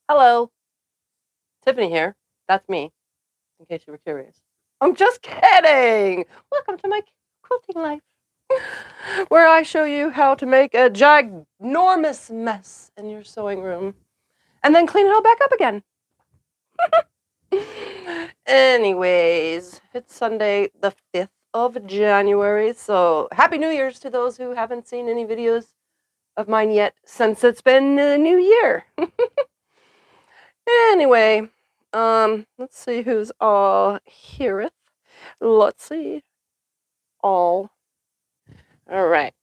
Hello, Tiffany here. That's me, in case you were curious. I'm just kidding. Welcome to my quilting life, where I show you how to make a ginormous mess in your sewing room and then clean it all back up again. Anyways, it's Sunday, the 5th of January, so Happy New Year's to those who haven't seen any videos of mine yet since it's been the new year. Anyway, let's see who's all heareth. Let's see. All right.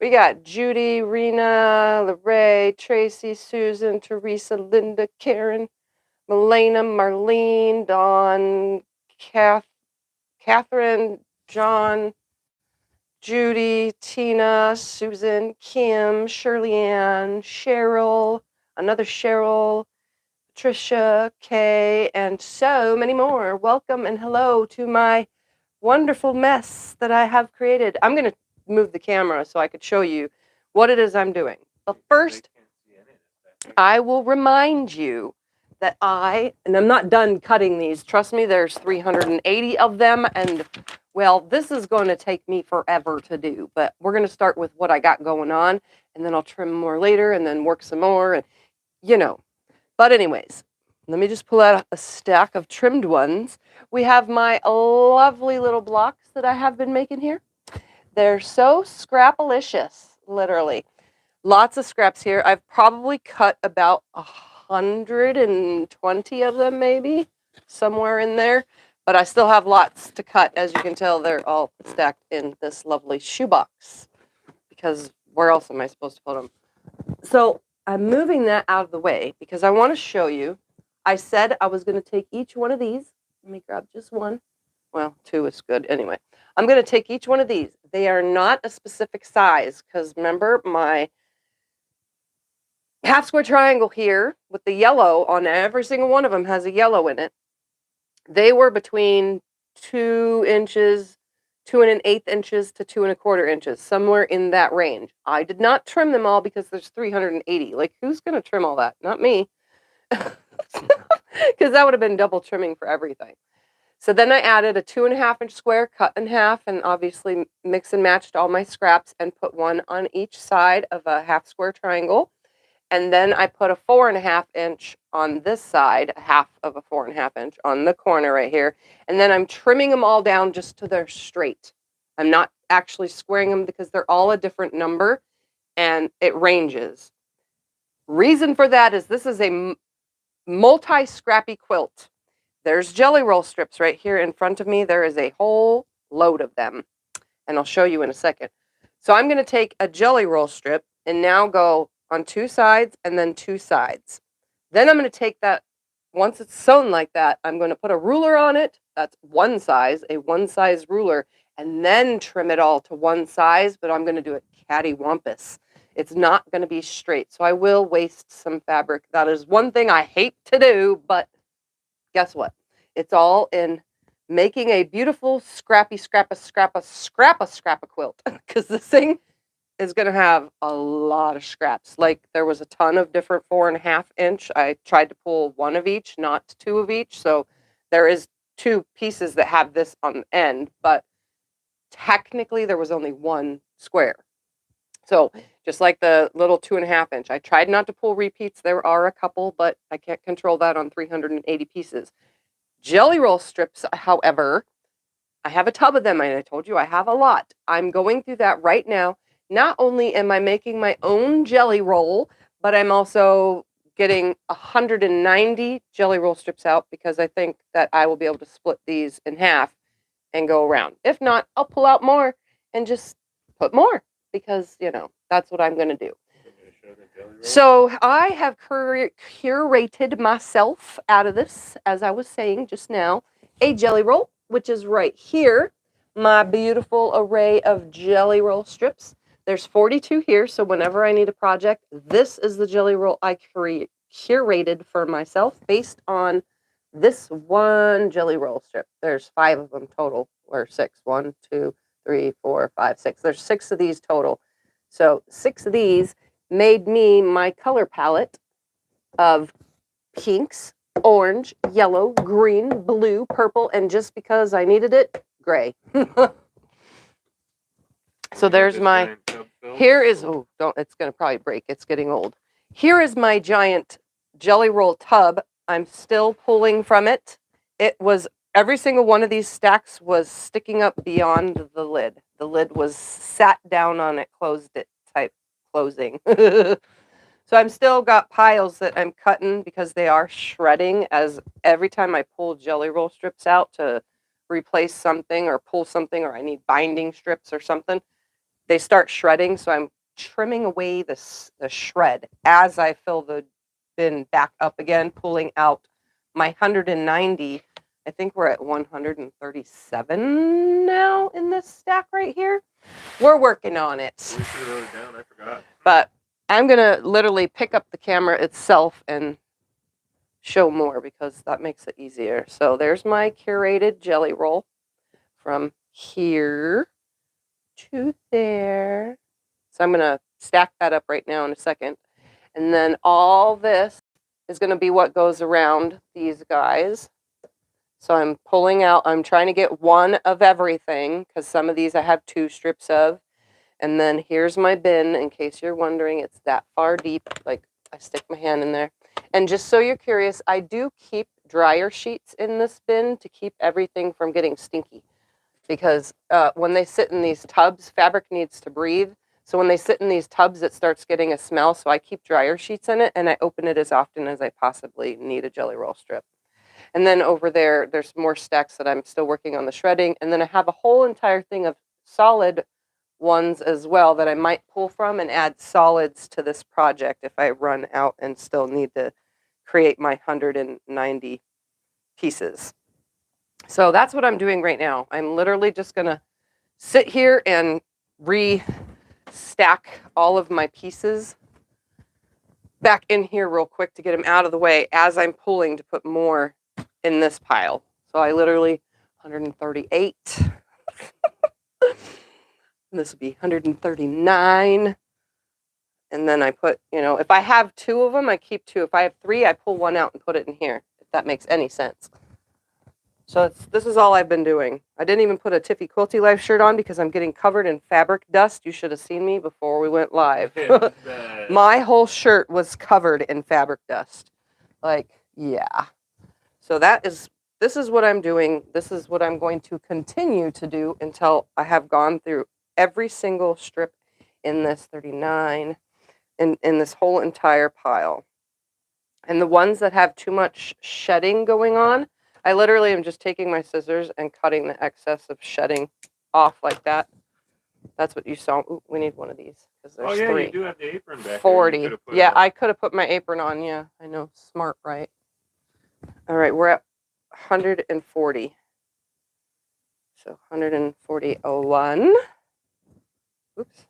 We got Judy, Rena, Lorraine, Tracy, Susan, Teresa, Linda, Karen, Melena, Marlene, Dawn, Catherine, John, Judy, Tina, Susan, Kim, Shirley Ann, Cheryl, another Cheryl, Trisha, Kay, and so many more. Welcome and hello to my wonderful mess that I have created. I'm going to move the camera so I could show you what it is I'm doing. But first, I will remind you that and I'm not done cutting these. Trust me, there's 380 of them, and well, this is going to take me forever to do, but we're going to start with what I got going on, and then I'll trim more later, and then work some more, and you know. But anyways, let me just pull out a stack of trimmed ones. We have my lovely little blocks that I have been making here. They're so scrapalicious, literally. Lots of scraps here. I've probably cut about 120 of them, maybe, somewhere in there. But I still have lots to cut. As you can tell, they're all stacked in this lovely shoebox. Because where else am I supposed to put them? So I'm moving that out of the way because I want to show you. I said I was going to take each one of these. Let me grab just one. Well, two is good anyway. I'm going to take each one of these. They are not a specific size because remember my half square triangle here with the yellow on every single one of them has a yellow in it. They were between 2 inches, 2 1/8 inches to 2 1/4 inches, somewhere in that range. I did not trim them all because there's 380. Like, who's going to trim all that? Not me. Because that would have been double trimming for everything. So then I added a 2 1/2 inch square cut in half and obviously mix and matched all my scraps and put one on each side of a half square triangle. And then I put a 4 1/2 inch on this side, half of a 4 1/2 inch on the corner right here. And then I'm trimming them all down just to their straight. I'm not actually squaring them because they're all a different number and it ranges. Reason for that is this is a multi-scrappy quilt. There's jelly roll strips right here in front of me. There is a whole load of them. And I'll show you in a second. So I'm going to take a jelly roll strip and now go on 2 sides and then 2 sides. Then I'm going to take that, once it's sewn like that, I'm going to put a ruler on it. That's one size, a one size ruler, and then trim it all to one size, but I'm going to do it cattywampus. It's not going to be straight, so I will waste some fabric. That is one thing I hate to do, but guess what? It's all in making a beautiful scrappy quilt, because this thing is going to have a lot of scraps. Like, there was a ton of different 4 1/2 inch. I tried to pull one of each, not 2 of each. So there is 2 pieces that have this on the end, but technically there was only 1 square. So just like the little 2 1/2 inch, I tried not to pull repeats. There are a couple, but I can't control that on 380 pieces. Jelly roll strips, however, I have a tub of them, and I told you I have a lot. I'm going through that right now. Not only am I making my own jelly roll, but I'm also getting 190 jelly roll strips out because I think that I will be able to split these in half and go around. If not, I'll pull out more and just put more because, that's what I'm going to do. So I have curated myself out of this, as I was saying just now, a jelly roll, which is right here. My beautiful array of jelly roll strips. There's 42 here, so whenever I need a project, this is the jelly roll I curated for myself based on this one jelly roll strip. There's 5 of them total, or 6. 1, 2, 3, 4, 5, 6. There's 6 of these total. So 6 of these made me my color palette of pinks, orange, yellow, green, blue, purple, and just because I needed it, gray. So there's my, here is, oh, don't, it's going to probably break. It's getting old. Here is my giant jelly roll tub. I'm still pulling from it. It was, every single one of these stacks was sticking up beyond the lid. The lid was sat down on it, closed it type closing. So I'm still got piles that I'm cutting because they are shredding, as every time I pull jelly roll strips out to replace something or pull something, or I need binding strips or something, they start shredding. So I'm trimming away the shred as I fill the bin back up again, pulling out my 190. I think we're at 137 now in this stack right here. We're working on it. We should have wrote it down. I forgot. But I'm going to literally pick up the camera itself and show more because that makes it easier. So there's my curated jelly roll from here to there. So I'm going to stack that up right now in a second. And then all this is going to be what goes around these guys. So I'm pulling out, I'm trying to get one of everything because some of these I have 2 strips of. And then here's my bin, in case you're wondering, it's that far deep, like I stick my hand in there. And just so you're curious, I do keep dryer sheets in this bin to keep everything from getting stinky. Because when they sit in these tubs, fabric needs to breathe. So when they sit in these tubs, it starts getting a smell. So I keep dryer sheets in it, and I open it as often as I possibly need a jelly roll strip. And then over there, there's more stacks that I'm still working on the shredding. And then I have a whole entire thing of solid ones as well that I might pull from and add solids to this project if I run out and still need to create my 190 pieces. So that's what I'm doing right now. I'm literally just going to sit here and re-stack all of my pieces back in here real quick to get them out of the way as I'm pulling to put more in this pile. So I literally, 138. This would be 139. And then I put, if I have 2 of them, I keep 2. If I have 3, I pull 1 out and put it in here, if that makes any sense. So this is all I've been doing. I didn't even put a tiffanysquiltinglife shirt on because I'm getting covered in fabric dust. You should have seen me before we went live. My whole shirt was covered in fabric dust. Like, yeah. So this is what I'm doing. This is what I'm going to continue to do until I have gone through every single strip in this 39 in this whole entire pile. And the ones that have too much shedding going on, I literally am just taking my scissors and cutting the excess of shedding off like that. That's what you saw. Ooh, we need one of these because there's 3. You do have the apron back 40. There. Yeah, I could have put my apron on. Yeah, I know. Smart, right? All right, we're at 140. So 140.01. Oops.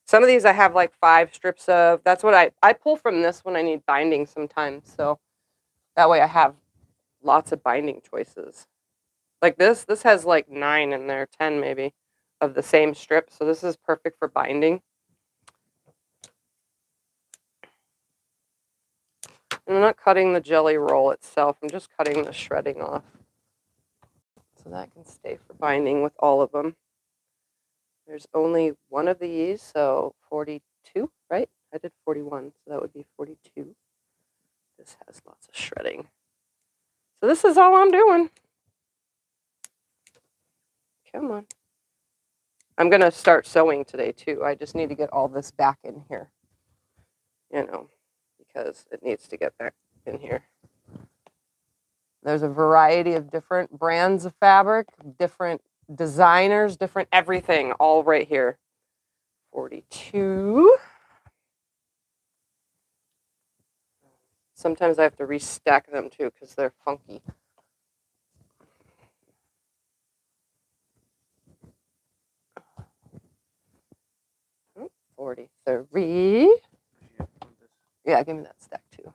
Some of these I have like 5 strips of. That's what I pull from this when I need binding sometimes. So that way I have lots of binding choices. Like this has like 9 in there, 10 maybe, of the same strip. So this is perfect for binding. I'm not cutting the jelly roll itself. I'm just cutting the shredding off. So that can stay for binding with all of them. There's only one of these, so 42, right? I did 41, so that would be 42. This has lots of shredding. So this is all I'm doing. Come on. I'm going to start sewing today, too. I just need to get all this back in here, because it needs to get back in here. There's a variety of different brands of fabric, different designers, different everything, all right here. 42. Sometimes I have to restack them too because they're funky. Oh, 43. Yeah, give me that stack too.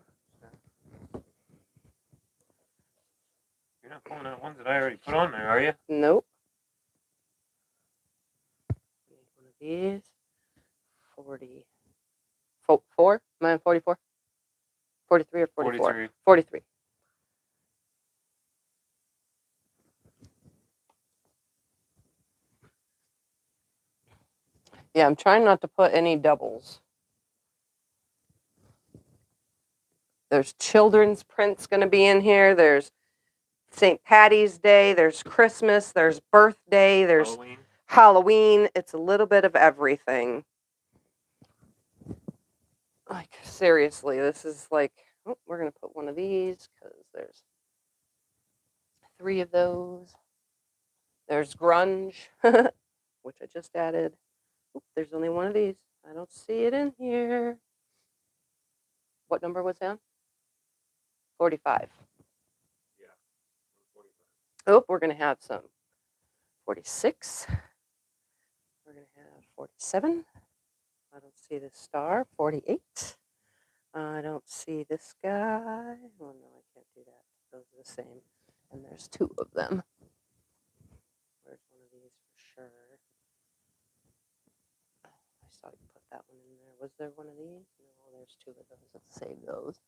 You're not pulling out ones that I already put on there, are you? Nope. One of these. 44. Am I on 44? 43 or 44? 43. 43. Yeah, I'm trying not to put any doubles. There's children's prints going to be in here. There's St. Patty's Day. There's Christmas. There's birthday. There's Halloween. It's a little bit of everything. Like, seriously, this is like, oh, we're going to put one of these because there's 3 of those. There's grunge, which I just added. Oop, there's only one of these. I don't see it in here. What number was that? 45. Yeah. 45. Oh, we're going to have some 46. We're going to have 47. I don't see this star. 48. I don't see this guy. Oh, no, I can't do that. Those are the same. And there's 2 of them. Where's one of these for sure? I saw you put that one in there. Was there one of these? No, there's 2 of those. Let's save those.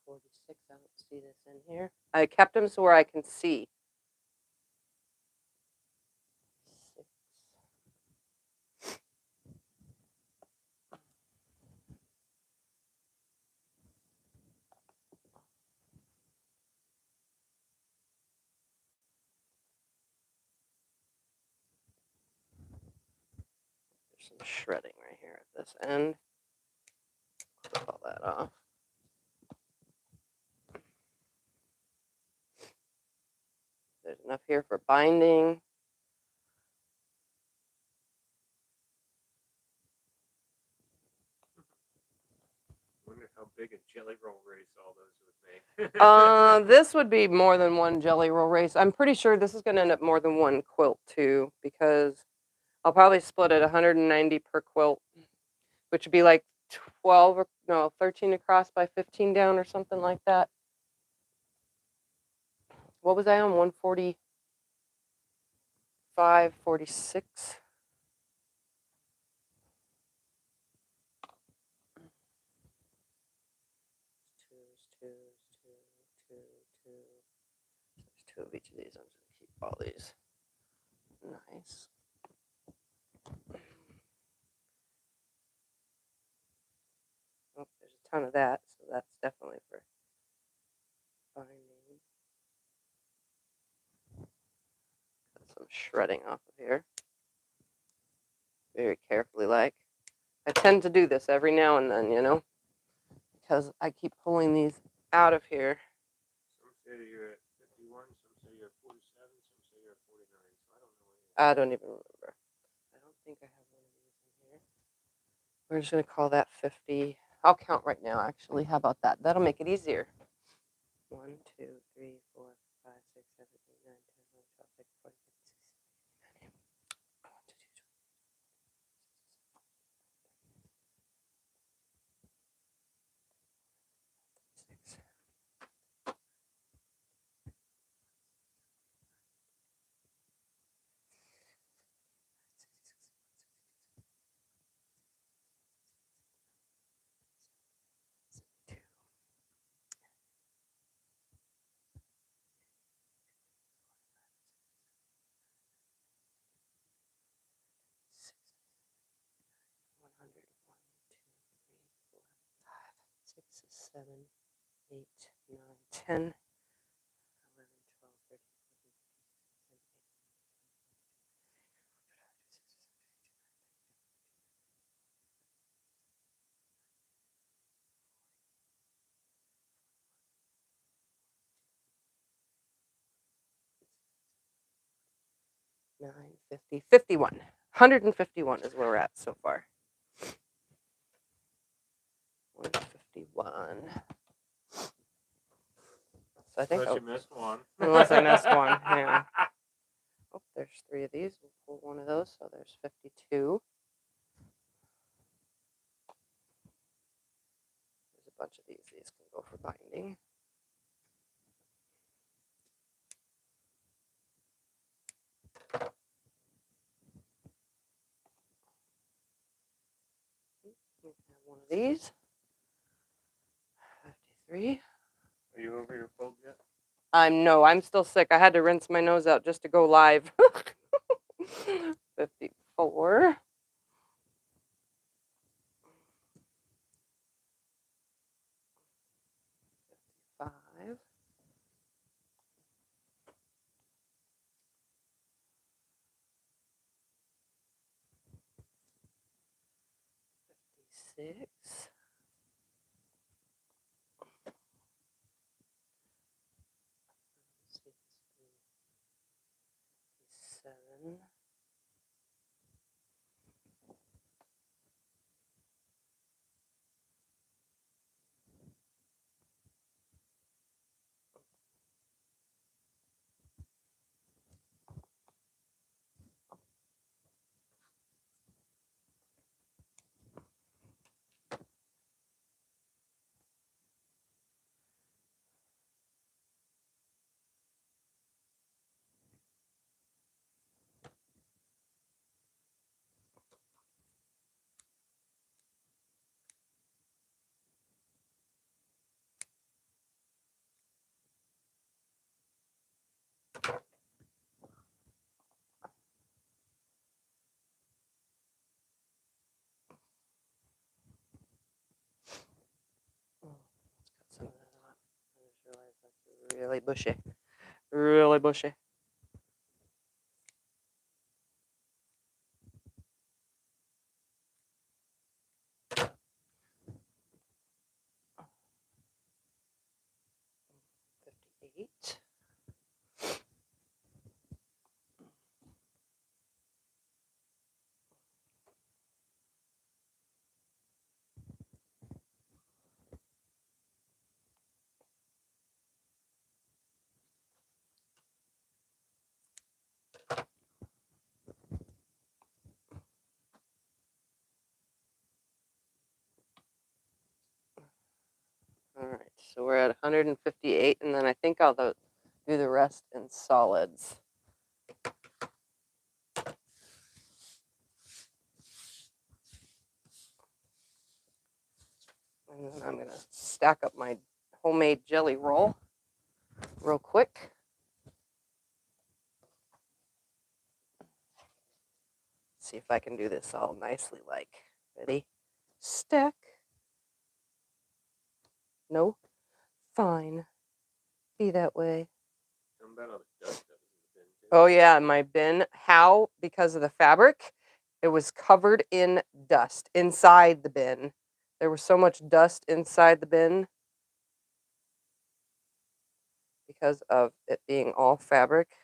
46. I don't see this in here. I kept them so where I can see. 6. There's some shredding right here at this end. Take all that off. There's enough here for binding. Wonder how big a jelly roll race all those would make. This would be more than one jelly roll race. I'm pretty sure this is going to end up more than one quilt too, because I'll probably split it 190 per quilt, which would be like 12 or no 13 across by 15 down or something like that. What was I on? 145, 46. There's 2 of each of these. I'm just going to keep all these. Nice. Oh, there's a ton of that, so that's definitely for binding. Got some shredding off of here. Very carefully, like. I tend to do this every now and then, you know, because I keep pulling these out of here. Some say you're at 51, some say you're at 47, some say you're at 49. So I don't know. I don't even remember. I don't think I have one of these in here. We're just going to call that 50. I'll count right now, actually. How about that? That'll make it easier. 1, 2, 3, 4, 5, 6, 7, 8, 9, 10, 11, 12, 13, 14, 15, 16, 100, 1, 2, 3, 4, 5, 6, 7, 8, 9, 10, 11, 12, 13, 9, 50, 51. 151 is where we're at so far. 151. So I think Unless you missed one. unless I missed one, yeah. Oh, there's 3 of these. We'll pull one of those, so there's 52. There's a bunch of these. These can go for binding. One of these. 53. Are you over your fold yet? I'm still sick. I had to rinse my nose out just to go live. 54. 55. 56. 57. Some of that off. I just realized that's really bushy. Really bushy. $58. All right, so we're at 158, and then I think I'll do the rest in solids. And then I'm gonna stack up my homemade jelly roll real quick. See if I can do this all nicely like. Ready? Stack. No? Fine. Be that way. Tell 'em about all the dust that was in the bin, too. Oh yeah, my bin. How? Because of the fabric, it was covered in dust inside the bin. There was so much dust inside the bin because of it being all fabric.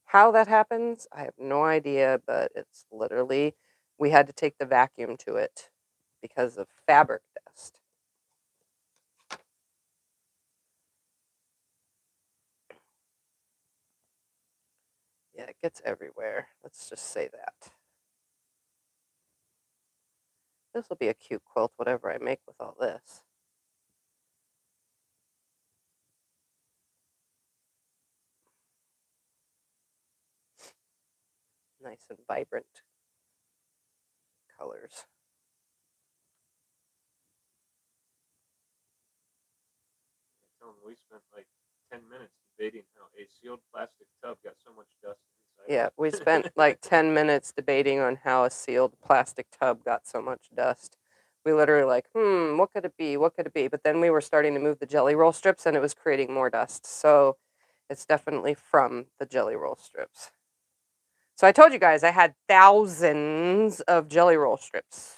How that happens, I have no idea, but it's literally, we had to take the vacuum to it because of fabric dust. Yeah, it gets everywhere. Let's just say that. This will be a cute quilt, whatever I make with all this. Nice and vibrant colors. I tell 'em we spent like 10 minutes debating how a sealed plastic tub got so much dust inside. Yeah, we spent like 10 minutes debating on how a sealed plastic tub got so much dust. We literally like, what could it be? What could it be? But then we were starting to move the jelly roll strips and it was creating more dust. So it's definitely from the jelly roll strips. So I told you guys I had thousands of jelly roll strips.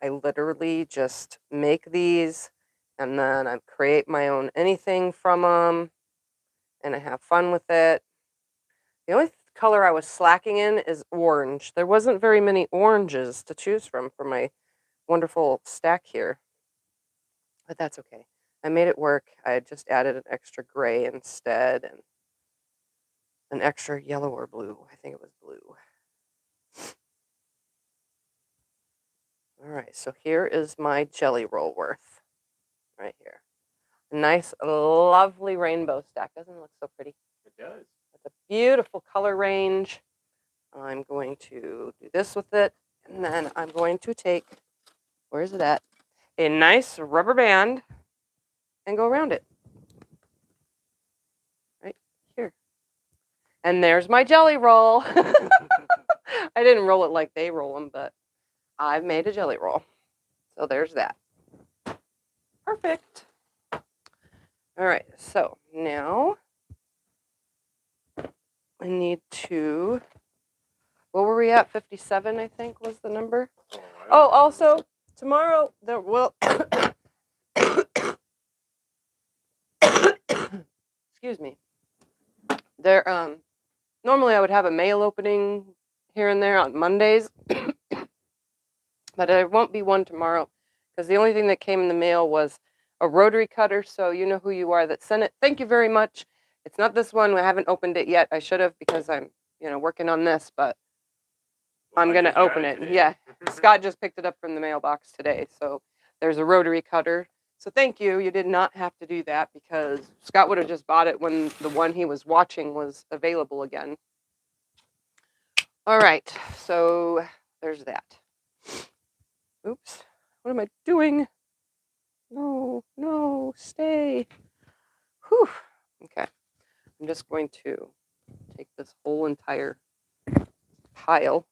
I literally just make these and then I create my own anything from them and I have fun with it. The only color I was slacking in is orange. There wasn't very many oranges to choose from for my wonderful stack here. But that's okay. I made it work. I just added an extra gray instead and an extra yellow or blue. I think it was blue. All right, so here is my jelly roll worth right here. A nice, lovely rainbow stack. Doesn't it look so pretty? It does. It's a beautiful color range. I'm going to do this with it, and then I'm going to take where's it at? A nice rubber band and go around it. Right here. And there's my jelly roll. I didn't roll it like they roll them, but I've made a jelly roll. So there's that. Perfect. All right, so now I need to, what were we at? 57, I think was the number. Oh, also tomorrow there will, excuse me. There, normally I would have a mail opening here and there on Mondays, but there won't be one tomorrow because the only thing that came in the mail was a rotary cutter. So you know who you are that sent it. Thank you very much. It's not this one. I haven't opened it yet. I should have because I'm, working on this, but I'm going to open it. Yeah. Scott just picked it up from the mailbox today. So there's a rotary cutter. So thank you. You did not have to do that because Scott would have just bought it when the one he was watching was available again. All right. So there's that. Oops. What am I doing? No, stay. Whew. Okay. I'm just going to take this whole entire pile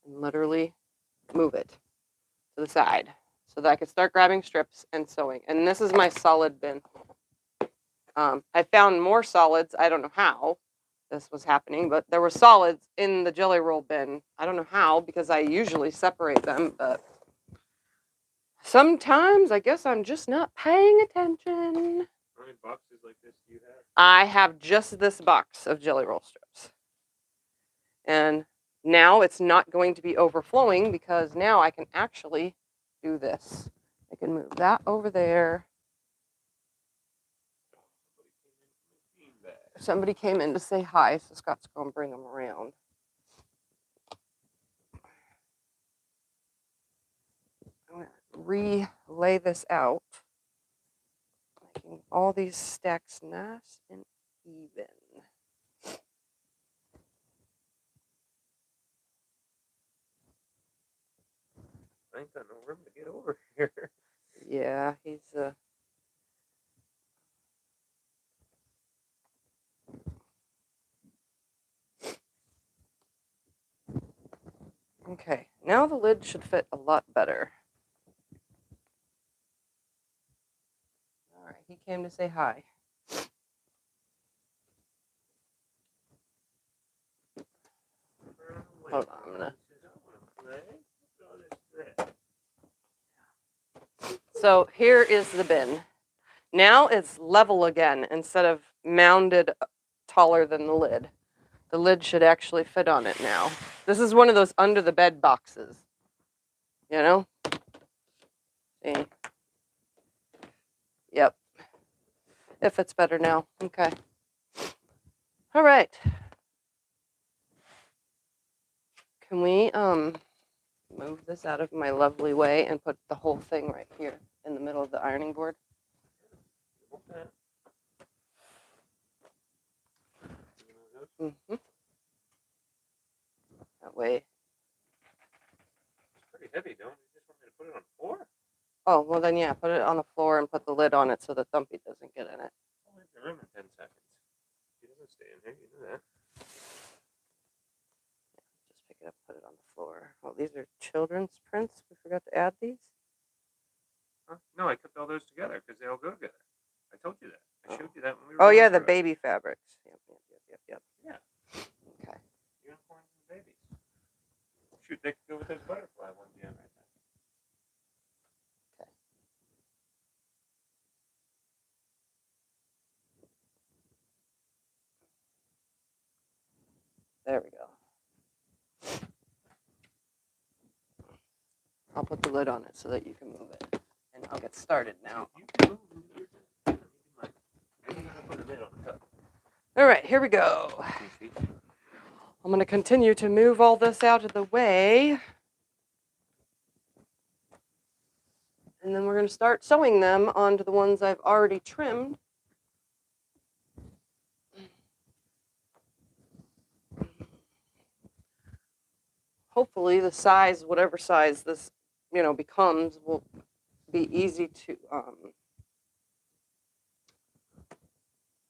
and literally move it to the side so that I can start grabbing strips and sewing. And this is my solid bin. I found more solids. I don't know how this was happening, but there were solids in the jelly roll bin. I don't know how because I usually separate them, but sometimes I guess I'm just not paying attention. How many boxes like this do you have? I have just this box of jelly roll strips. And now it's not going to be overflowing because now I can actually do this. I can move that over there. Somebody came in to say hi, so Scott's going to bring them around. I'm going to relay this out, making all these stacks nice and even. I ain't got no room to get over here. Yeah, he's okay, now the lid should fit a lot better. All right, he came to say hi. Hold on, I'm gonna. So here is the bin. Now it's level again instead of mounded taller than the lid. The lid should actually fit on it now. This is one of those under the bed boxes. You know? See? Yep. It fits better now. Okay. All right. Can we move this out of my lovely way and put the whole thing right here in the middle of the ironing board? Okay. Mm-hmm. That way. It's pretty heavy, don't you? Just want me to put it on the floor? Oh, well then, yeah, put it on the floor and put the lid on it so that Thumpy doesn't get in it. I'll leave the room in 10 seconds. He doesn't stay in here, you know that. Just pick it up, put it on the floor. Oh, these are children's prints. We forgot to add these. Huh? No, I kept all those together because they all go together. I told you that. I showed you that when we were. Oh, going yeah, the through it. baby fabrics. Yep. Yeah. Okay. Unicorns and babies. Shoot, they could go with those butterfly ones you have right there. Okay. There we go. I'll put the lid on it so that you can move it. And I'll get started now. All right, here we go. I'm going to continue to move all this out of the way. And then we're going to start sewing them onto the ones I've already trimmed. hopefully the size, whatever size this, becomes, will be easy to,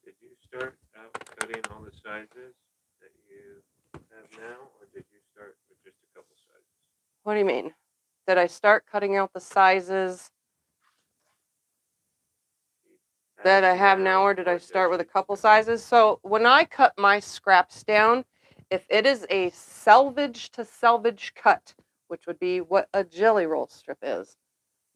Did you start out cutting all the sizes that you have now, or did you start with just a couple sizes? what do you mean? Did I start cutting out the sizes that I have now, or did I start with a couple sizes? So when I cut my scraps down, if it is a selvage to selvage cut, which would be what a jelly roll strip is,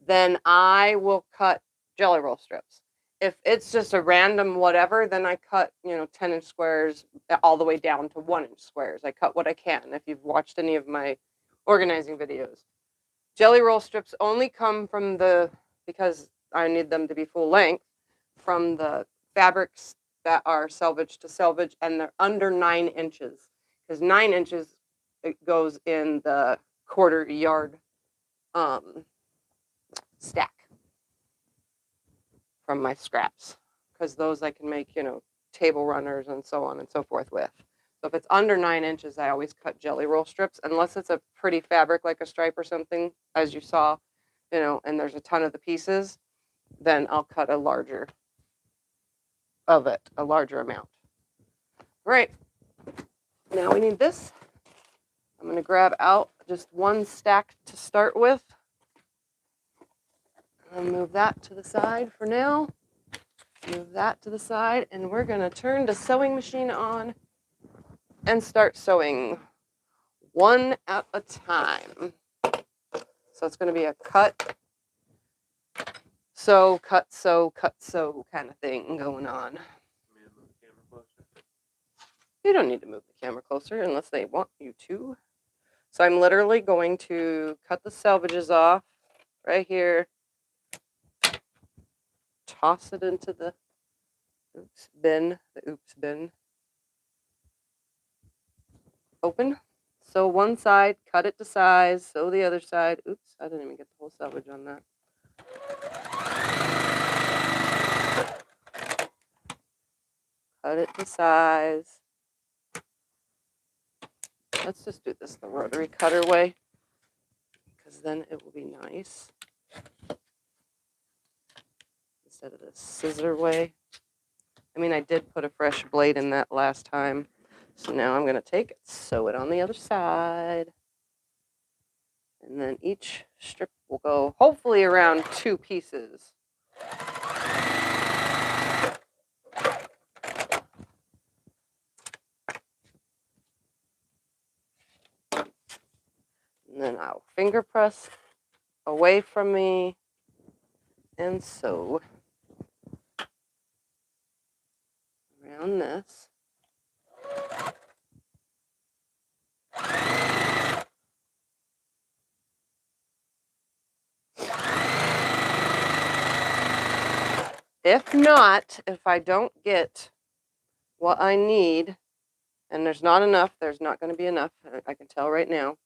then I will cut jelly roll strips. If it's just a random whatever, then I cut, 10-inch squares all the way down to 1-inch squares. I cut what I can. If you've watched any of my organizing videos, jelly roll strips only come from because I need them to be full length, from the fabrics that are selvage to selvage, and they're under 9 inches, because 9 inches, it goes in the quarter yard stack from my scraps, because those I can make, table runners and so on and so forth with. So if it's under 9 inches, I always cut jelly roll strips, unless it's a pretty fabric like a stripe or something, as you saw, and there's a ton of the pieces, then I'll cut a larger amount. All right, now we need this. I'm going to grab out just one stack to start with. I'll move that to the side for now. Move that to the side, and we're going to turn the sewing machine on and start sewing one at a time. So it's going to be a cut, sew, cut, sew, cut, sew kind of thing going on. You don't need to move the camera closer unless they want you to. So I'm literally going to cut the selvages off right here, toss it into the oops bin, open, sew one side, cut it to size, sew the other side. Oops, I didn't even get the whole selvage on that. Cut it to size. Let's just do this the rotary cutter way, because then it will be nice instead of the scissor way. I mean, I did put a fresh blade in that last time, so now I'm going to take it, sew it on the other side, and then each strip will go hopefully around 2 pieces. And then I'll finger press away from me and sew around this. If not, if I don't get what I need, and there's not enough, there's not going to be enough, I can tell right now,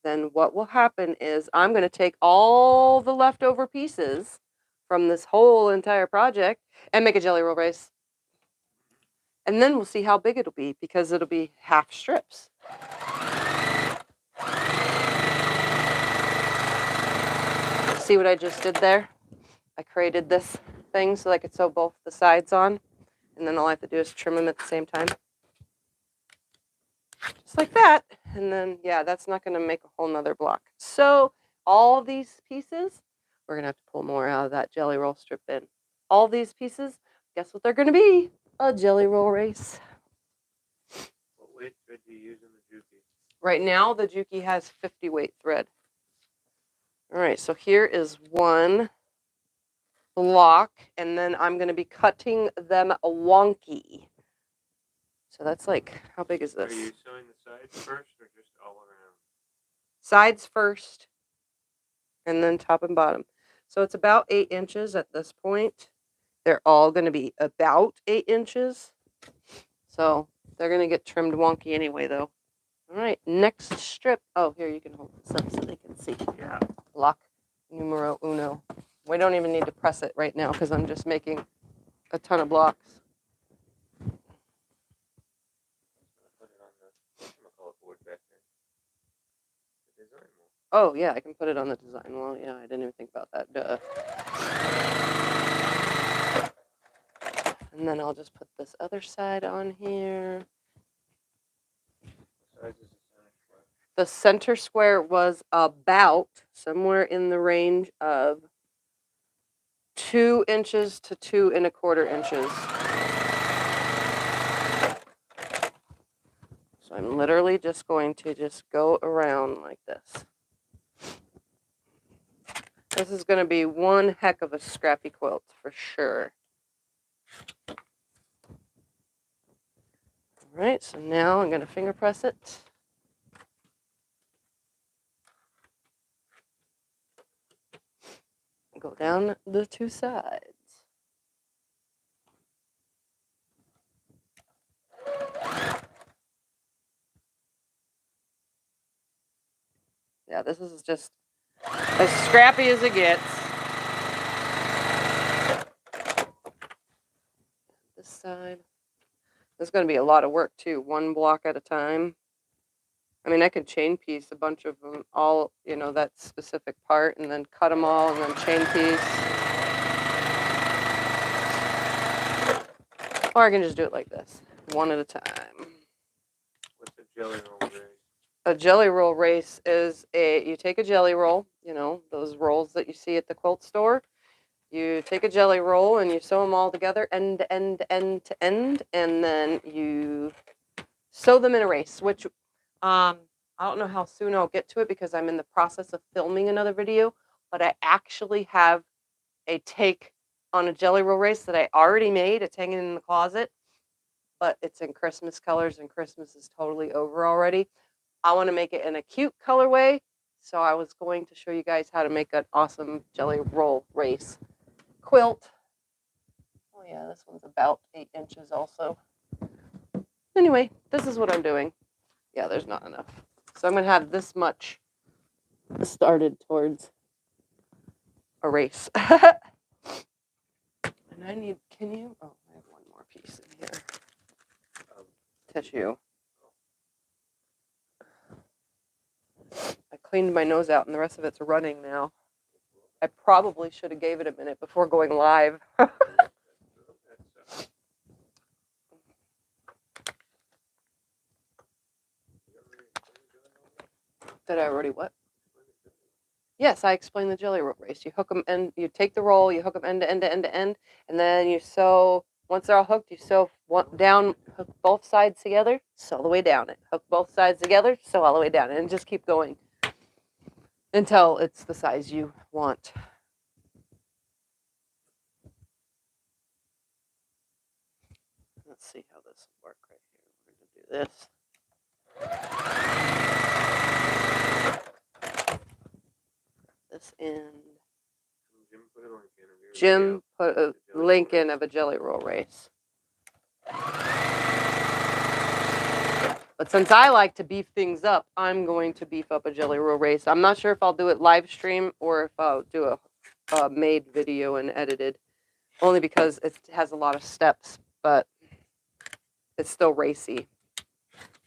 then what will happen is I'm going to take all the leftover pieces from this whole entire project and make a jelly roll race. And then we'll see how big it'll be, because it'll be half strips. See what I just did there? I created this thing so I could sew both the sides on, and then all I have to do is trim them at the same time. Just like that. And then, yeah, that's not going to make a whole nother block. So all these pieces, we're going to have to pull more out of that jelly roll strip bin. All these pieces, guess what they're going to be? A jelly roll race. What weight thread do you use in the Juki? Right now, the Juki has 50 weight thread. All right, so here is one block, and then I'm going to be cutting them wonky. So that's like, how big is this? Are you sewing the sides first or just all around? Sides first, and then top and bottom. So it's about 8 inches at this point. They're all going to be about 8 inches. So they're going to get trimmed wonky anyway, though. All right, next strip. Oh, here, you can hold this up so they can see. Yeah. Block numero uno. We don't even need to press it right now because I'm just making a ton of blocks. Put it on the board back there. Oh, yeah, I can put it on the design wall. Yeah, I didn't even think about that. Duh. And then I'll just put this other side on here. What size is the center square? The center square was about somewhere in the range of 2 inches to 2 1/4 inches. So I'm literally just going to just go around like this. This is going to be one heck of a scrappy quilt for sure. All right, so now I'm going to finger press it. Go down the 2 sides. Yeah, this is just as scrappy as it gets. This side. This is going to be a lot of work too, one block at a time. I mean, I could chain piece a bunch of them all, that specific part, and then cut them all and then chain piece. Or I can just do it like this, one at a time. What's a jelly roll race? A jelly roll race is you take a jelly roll, those rolls that you see at the quilt store. You take a jelly roll and you sew them all together end to end to end to end, and then you sew them in a race, which I don't know how soon I'll get to it because I'm in the process of filming another video, but I actually have a take on a jelly roll race that I already made. It's hanging in the closet, but it's in Christmas colors, and Christmas is totally over already. I want to make it in a cute colorway, so I was going to show you guys how to make an awesome jelly roll race quilt. Oh yeah, this one's about 8 inches also. Anyway, this is what I'm doing. Yeah, there's not enough. So I'm going to have this much started towards a race. And I need, oh, I have one more piece in here. Tissue. I cleaned my nose out and the rest of it's running now. I probably should have gave it a minute before going live. Did I already what? Yes, I explained the jelly roll race. You hook them and you take the roll, you hook them end to end to end to end, and then you sew. Once they're all hooked, you sew down, hook both sides together, sew all the way down it. Hook both sides together, sew all the way down it, and just keep going until it's the size you want. Let's see how this will work right here. We're going to do this. This end. Jim put a link in of a jelly roll race. But since I like to beef things up, I'm going to beef up a jelly roll race. I'm not sure if I'll do it live stream or if I'll do a made video and edited, only because it has a lot of steps, but it's still racy.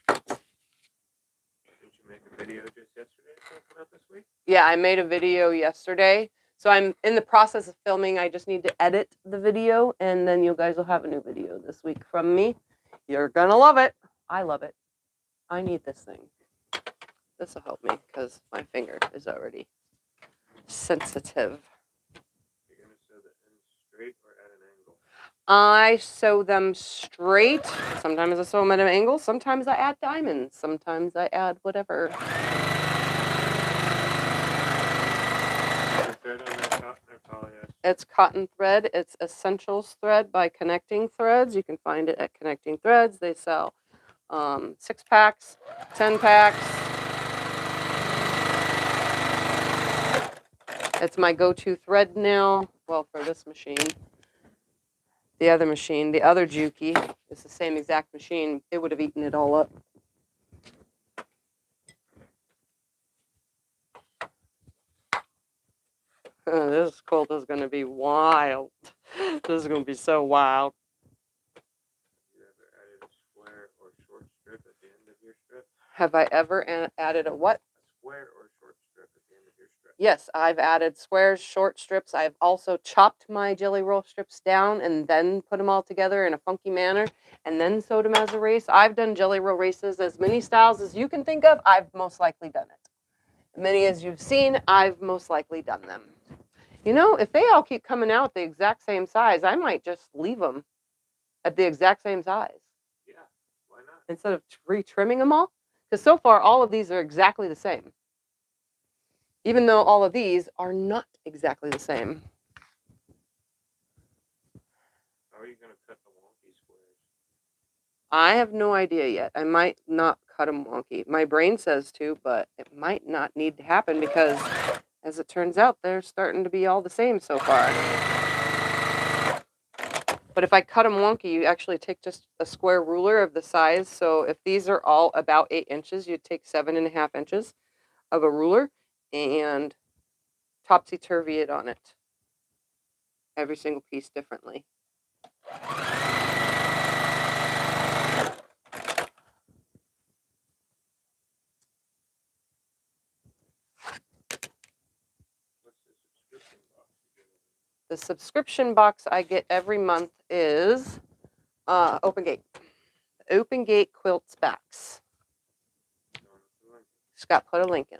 Didn't you make a video just yesterday coming out this week? Yeah, I made a video yesterday. So I'm in the process of filming. I just need to edit the video, and then you guys will have a new video this week from me. You're going to love it. I love it. I need this thing. This will help me because my finger is already sensitive. You're going to sew the ends straight or at an angle? I sew them straight. Sometimes I sew them at an angle. Sometimes I add diamonds. Sometimes I add whatever. Thread on that cotton or polyester? It's cotton thread. It's Essentials thread by Connecting Threads. You can find it at Connecting Threads. They sell 6 packs, 10 packs. It's my go-to thread now. Well, for this machine. The other machine, the other Juki, is the same exact machine. It would have eaten it all up. This quilt is going to be wild. This is going to be so wild. Have you ever added a square or short strip at the end of your strip? Have I ever added a what? A square or short strip at Yes, I've added squares, short strips. I've also chopped my jelly roll strips down and then put them all together in a funky manner and then sewed them as a race. I've done jelly roll races as many styles as you can think of. I've most likely done it. Many as you've seen, I've most likely done them. You know, if they all keep coming out the exact same size, I might just leave them at the exact same size. Yeah, why not? Instead of re-trimming them all. Because so far, all of these are exactly the same. Even though all of these are not exactly the same. How are you going to cut the wonky squares? I have no idea yet. I might not cut them wonky. My brain says to, but it might not need to happen because, as it turns out, they're starting to be all the same so far. But if I cut them wonky, you actually take just a square ruler of the size. So if these are all about 8 inches, you take 7.5 inches of a ruler and topsy-turvy it on it. Every single piece differently. The subscription box I get every month is OpenGate. OpenGate Quilts backs. Scott put a link in.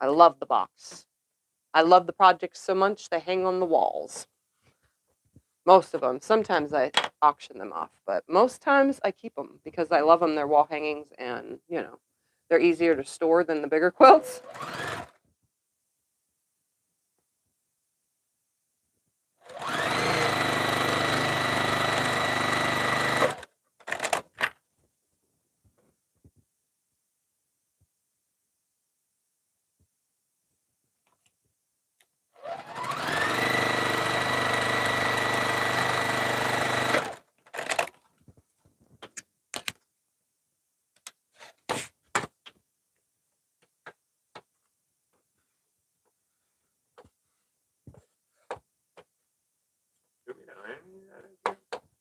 I love the box. I love the projects so much they hang on the walls. Most of them. Sometimes I auction them off, but most times I keep them because I love them. They're wall hangings and, you know, they're easier to store than the bigger quilts.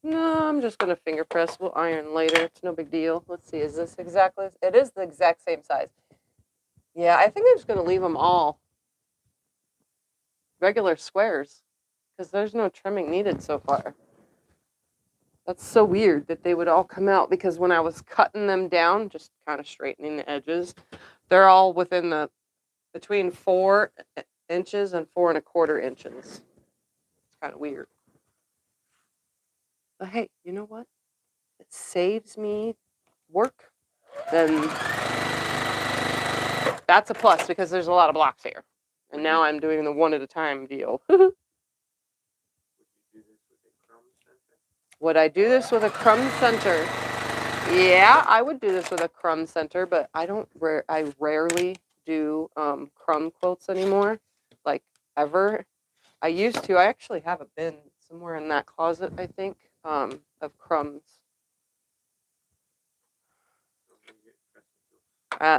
No, I'm just going to finger press. We'll iron later. It's no big deal. Let's see. Is this exactly? It is the exact same size. Yeah, I think I'm just going to leave them all regular squares because there's no trimming needed so far. That's so weird that they would all come out because when I was cutting them down, just kind of straightening the edges, they're all within the between 4 inches and 4.25 inches. It's kind of weird. But hey, you know what? It saves me work. Then that's a plus because there's a lot of blocks here. And now I'm doing the one at a time deal. Would I do this with a crumb center? Yeah, I would do this with a crumb center, but I rarely do crumb quilts anymore, like ever. I used to. I actually have a bin somewhere in that closet, I think, of crumbs.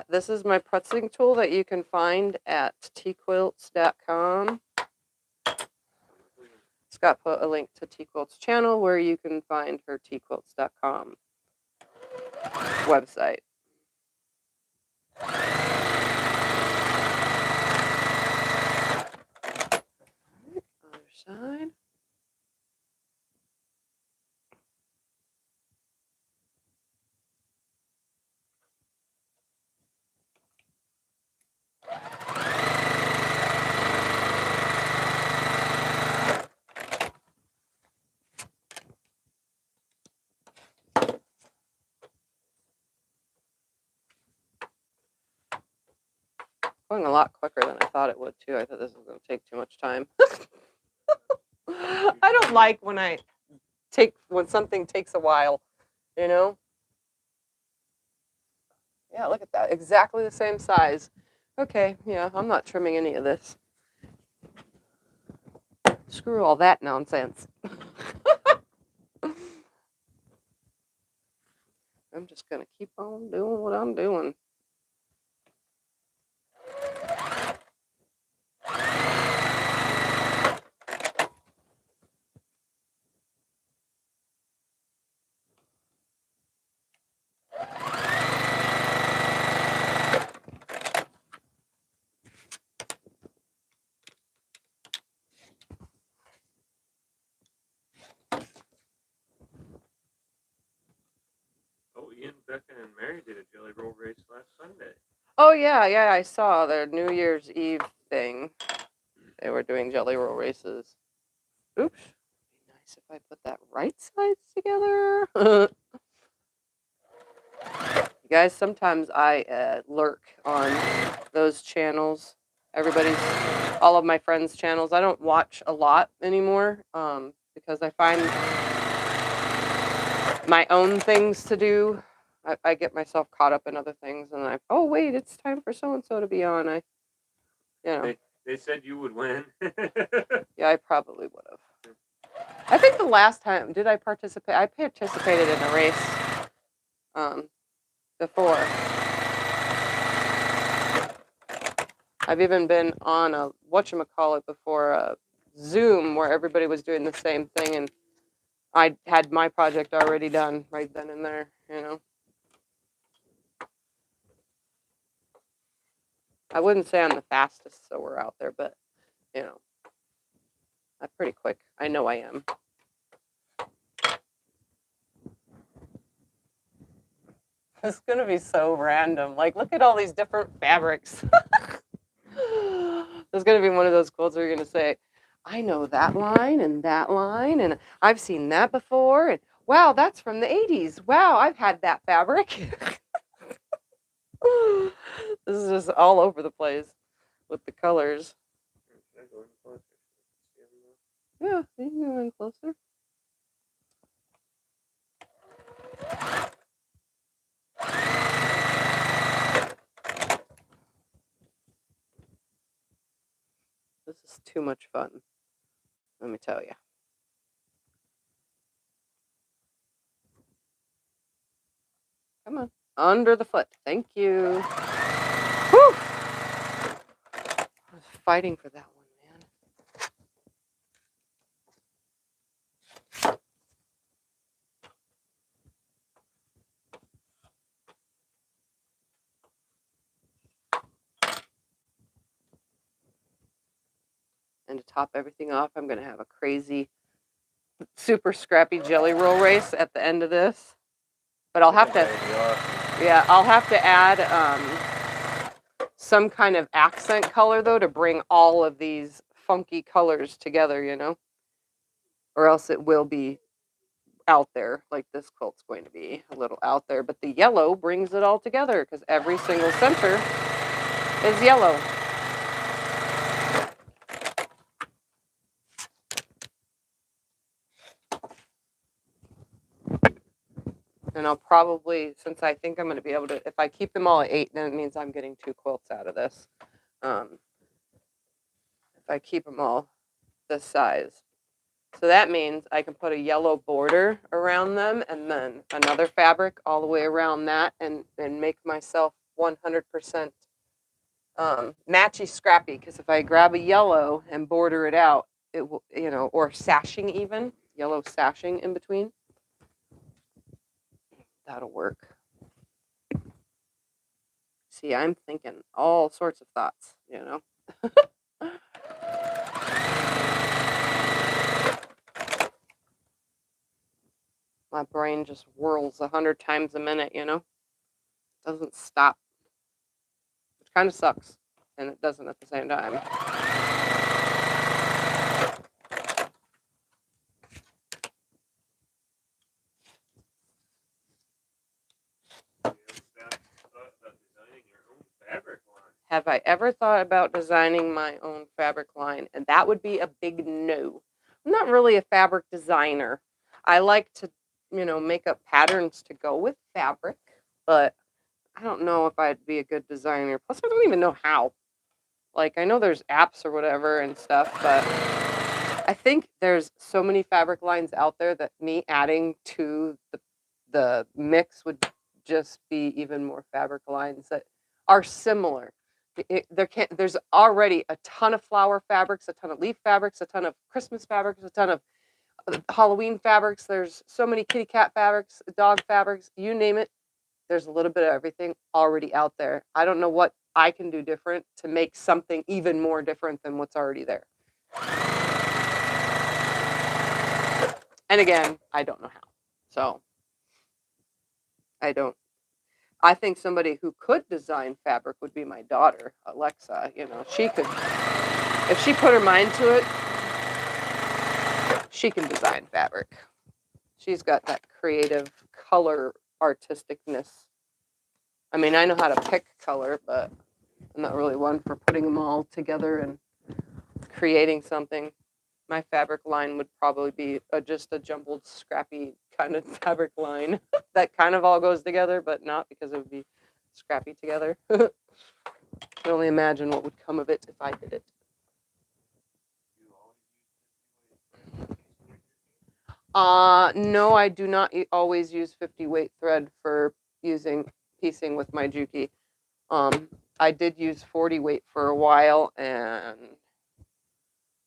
This is my pressing tool that you can find at tquilts.com. Scott put a link to T-Quilt's channel where you can find her tquilts.com website. Other side. Going a lot quicker than I thought it would too. I thought this was going to take too much time. I don't like when something takes a while, you know? Yeah, look at that. Exactly the same size. Okay, yeah, I'm not trimming any of this. Screw all that nonsense. I'm just going to keep on doing what I'm doing. Oh yeah, yeah, I saw their New Year's Eve thing. They were doing jelly roll races. Oops. Be nice if I put that right sides together. You guys, sometimes I lurk on those channels. All of my friends' channels. I don't watch a lot anymore because I find my own things to do. I get myself caught up in other things, and oh wait, it's time for so and so to be on. They said you would win. Yeah, I probably would have. I think the last time I participated in a race before. I've even been on a whatchamacallit before, a Zoom, where everybody was doing the same thing, and I had my project already done right then and there, I wouldn't say I'm the fastest sewer out there, but, I'm pretty quick. I know I am. It's going to be so random. Like, look at all these different fabrics. There's going to be one of those quilts where you're going to say, I know that line, and I've seen that before, and wow, that's from the 80s. Wow, I've had that fabric. This is just all over the place with the colors. Yeah, you can go in closer. This is too much fun, let me tell you. Come on, under the foot. Thank you. Whew. I was fighting for that one, man. And to top everything off, I'm going to have a crazy, super scrappy jelly roll race at the end of this. But I'll have to, yeah, I'll have to add some kind of accent color, though, to bring all of these funky colors together, or else it will be out there, like this quilt's going to be a little out there. But the yellow brings it all together because every single center is yellow. And I'll probably, since I think I'm going to be able to, if I keep them all at 8, then it means I'm getting 2 quilts out of this. If I keep them all this size. So that means I can put a yellow border around them and then another fabric all the way around that and make myself 100% matchy scrappy. Because if I grab a yellow and border it out, it will, or sashing even, yellow sashing in between. That'll work. See, I'm thinking all sorts of thoughts, My brain just whirls 100 times a minute, Doesn't stop. Which kind of sucks. And it doesn't at the same time. Have I ever thought about designing my own fabric line? And that would be a big no. I'm not really a fabric designer. I like to, make up patterns to go with fabric, but I don't know if I'd be a good designer. Plus, I don't even know how. Like, I know there's apps or whatever and stuff, but I think there's so many fabric lines out there that me adding to the mix would just be even more fabric lines that are similar. There's already a ton of flower fabrics, a ton of leaf fabrics, a ton of Christmas fabrics, a ton of Halloween fabrics. There's so many kitty cat fabrics, dog fabrics, you name it. There's a little bit of everything already out there. I don't know what I can do different to make something even more different than what's already there. And again, I don't know how. So I don't. I think somebody who could design fabric would be my daughter, Alexa. You know, she could, if she put her mind to it, she can design fabric. She's got that creative color artisticness. I mean, I know how to pick color, but I'm not really one for putting them all together and creating something. My fabric line would probably be just a jumbled, scrappy kind of fabric line that kind of all goes together, but not because it would be scrappy together. I can only imagine what would come of it if I did it. No, I do not always use 50 weight thread for piecing with my Juki. I did use 40 weight for a while and a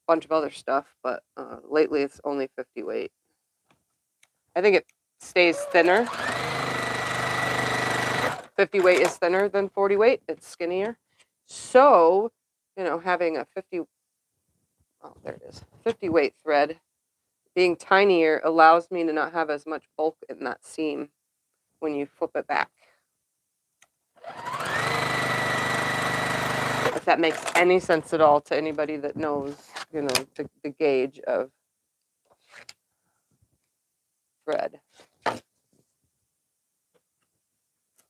bunch of other stuff, but lately it's only 50 weight. I think it stays thinner. 50 weight is thinner than 40 weight. It's skinnier. So, you know, having a 50 weight thread being tinier allows me to not have as much bulk in that seam when you flip it back. If that makes any sense at all to anybody that knows, you know, the gauge of thread.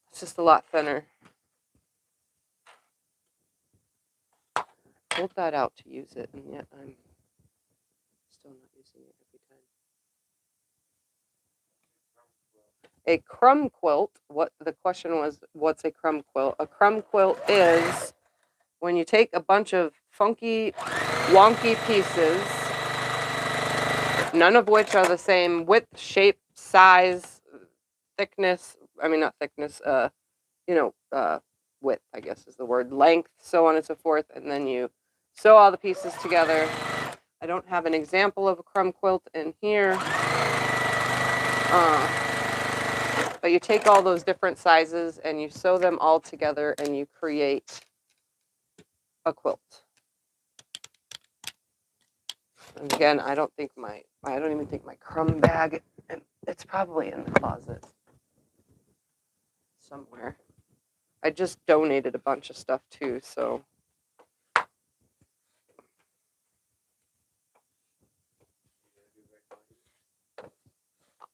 It's just a lot thinner. Pulled that out to use it, and yet I'm still not using it every time. A crumb quilt, the question was, what's a crumb quilt? A crumb quilt is when you take a bunch of funky, wonky pieces, none of which are the same width, shape, size, thickness, I mean, not thickness, width, I guess is the word, length, so on and so forth, and then you sew all the pieces together. I don't have an example of a crumb quilt in here, but you take all those different sizes and you sew them all together and you create a quilt. And again, I don't even think my crumb bag, it's probably in the closet somewhere. I just donated a bunch of stuff too, so.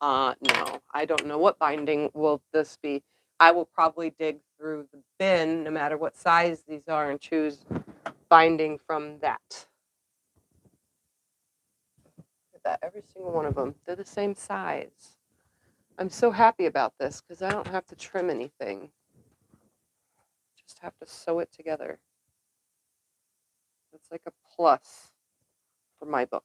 No, I don't know what binding will this be. I will probably dig through the bin, no matter what size these are, and choose binding from that. Look at that, every single one of them, they're the same size. I'm so happy about this because I don't have to trim anything. Just have to sew it together. It's like a plus for my book.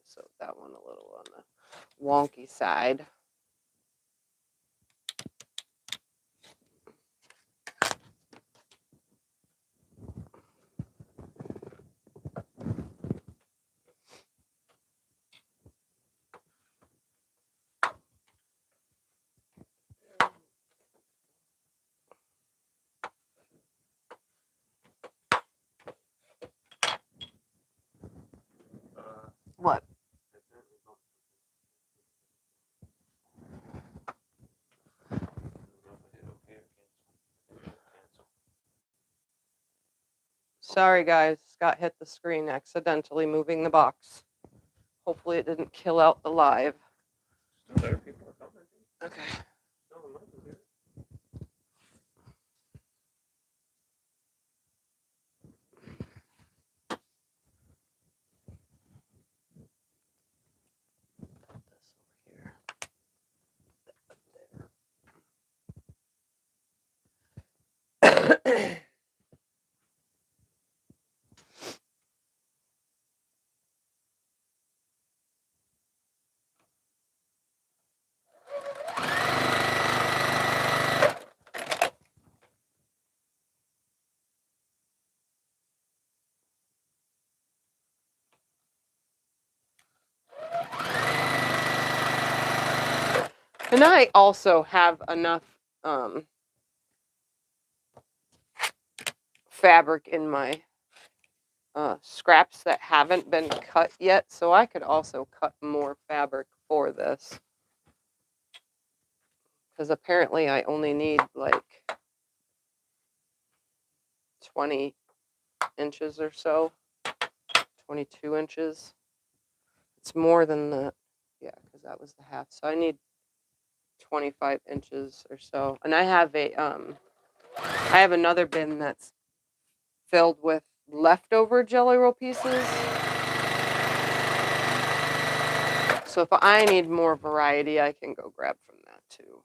So that one a little on the wonky side. What? Sorry, guys. Scott hit the screen accidentally moving the box. Hopefully it didn't kill out the live. Still there, people are commenting. Okay. No, I'm not there. Put this over here. There. And I also have enough fabric in my scraps that haven't been cut yet, so I could also cut more fabric for this. Because apparently I only need like 20 inches or so, 22 inches. It's more than the, yeah, because that was the half. So I need 25 inches or so. And I have another bin that's filled with leftover Jelly Roll pieces. So if I need more variety, I can go grab from that too.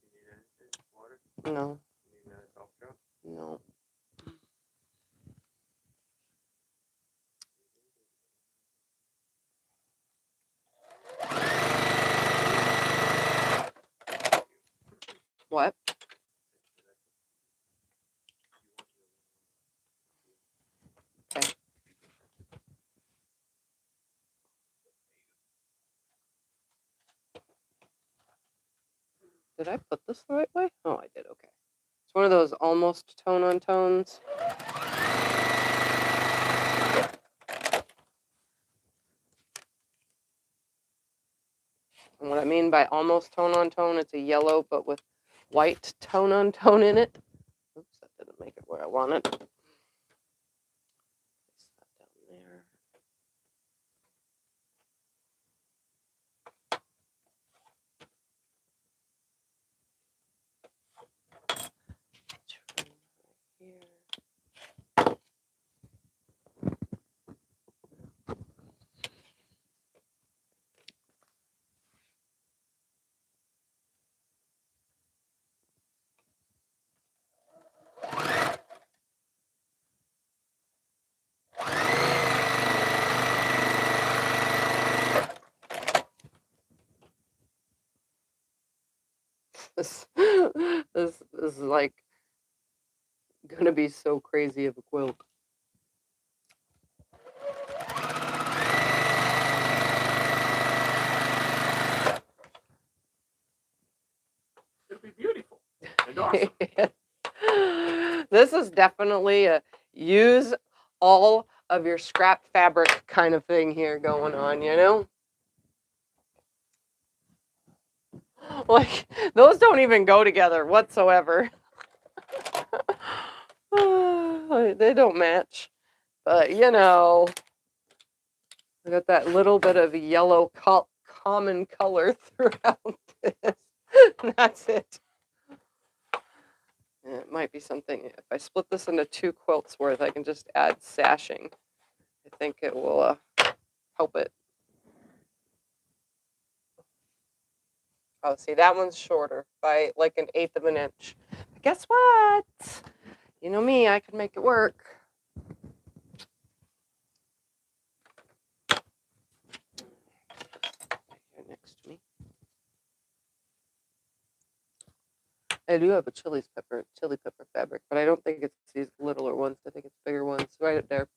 You need anything? Water? No, You need another cough drop? no. What? Okay. Did I put this the right way? Oh, I did. Okay. It's one of those almost tone on tones. And what I mean by almost tone on tone, it's a yellow but with white tone on tone in it. Oops, that didn't make it where I wanted. Place that down there. Trim right here. This is like gonna be so crazy of a quilt. It'd be beautiful and awesome. This is definitely a use all of your scrap fabric kind of thing here going on, you know? Like, those don't even go together whatsoever. They don't match. But, you know, I got that little bit of yellow common color throughout this. That's it. Yeah, it might be something. If I split this into 2 quilts worth, I can just add sashing. I think it will help it. Oh, see, that one's shorter by like 1/8 of an inch. But guess what? You know me, I can make it work. Here next to me. I do have a chili pepper fabric, but I don't think it's these littler ones. I think it's bigger ones. Right up there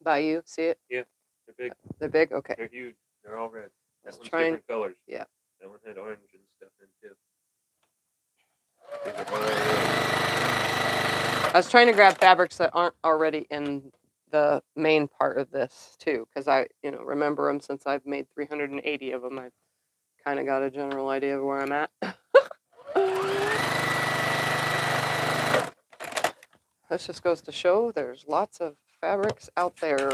by you. See it? Yeah, they're big. They're big? Okay. They're huge. They're all red. That Let's one's try and- different colors. yeah. That one had orange and stuff in too. I was trying to grab fabrics that aren't already in the main part of this too, because I, remember them since I've made 380 of them. I've kind of got a general idea of where I'm at. This just goes to show there's lots of fabrics out there.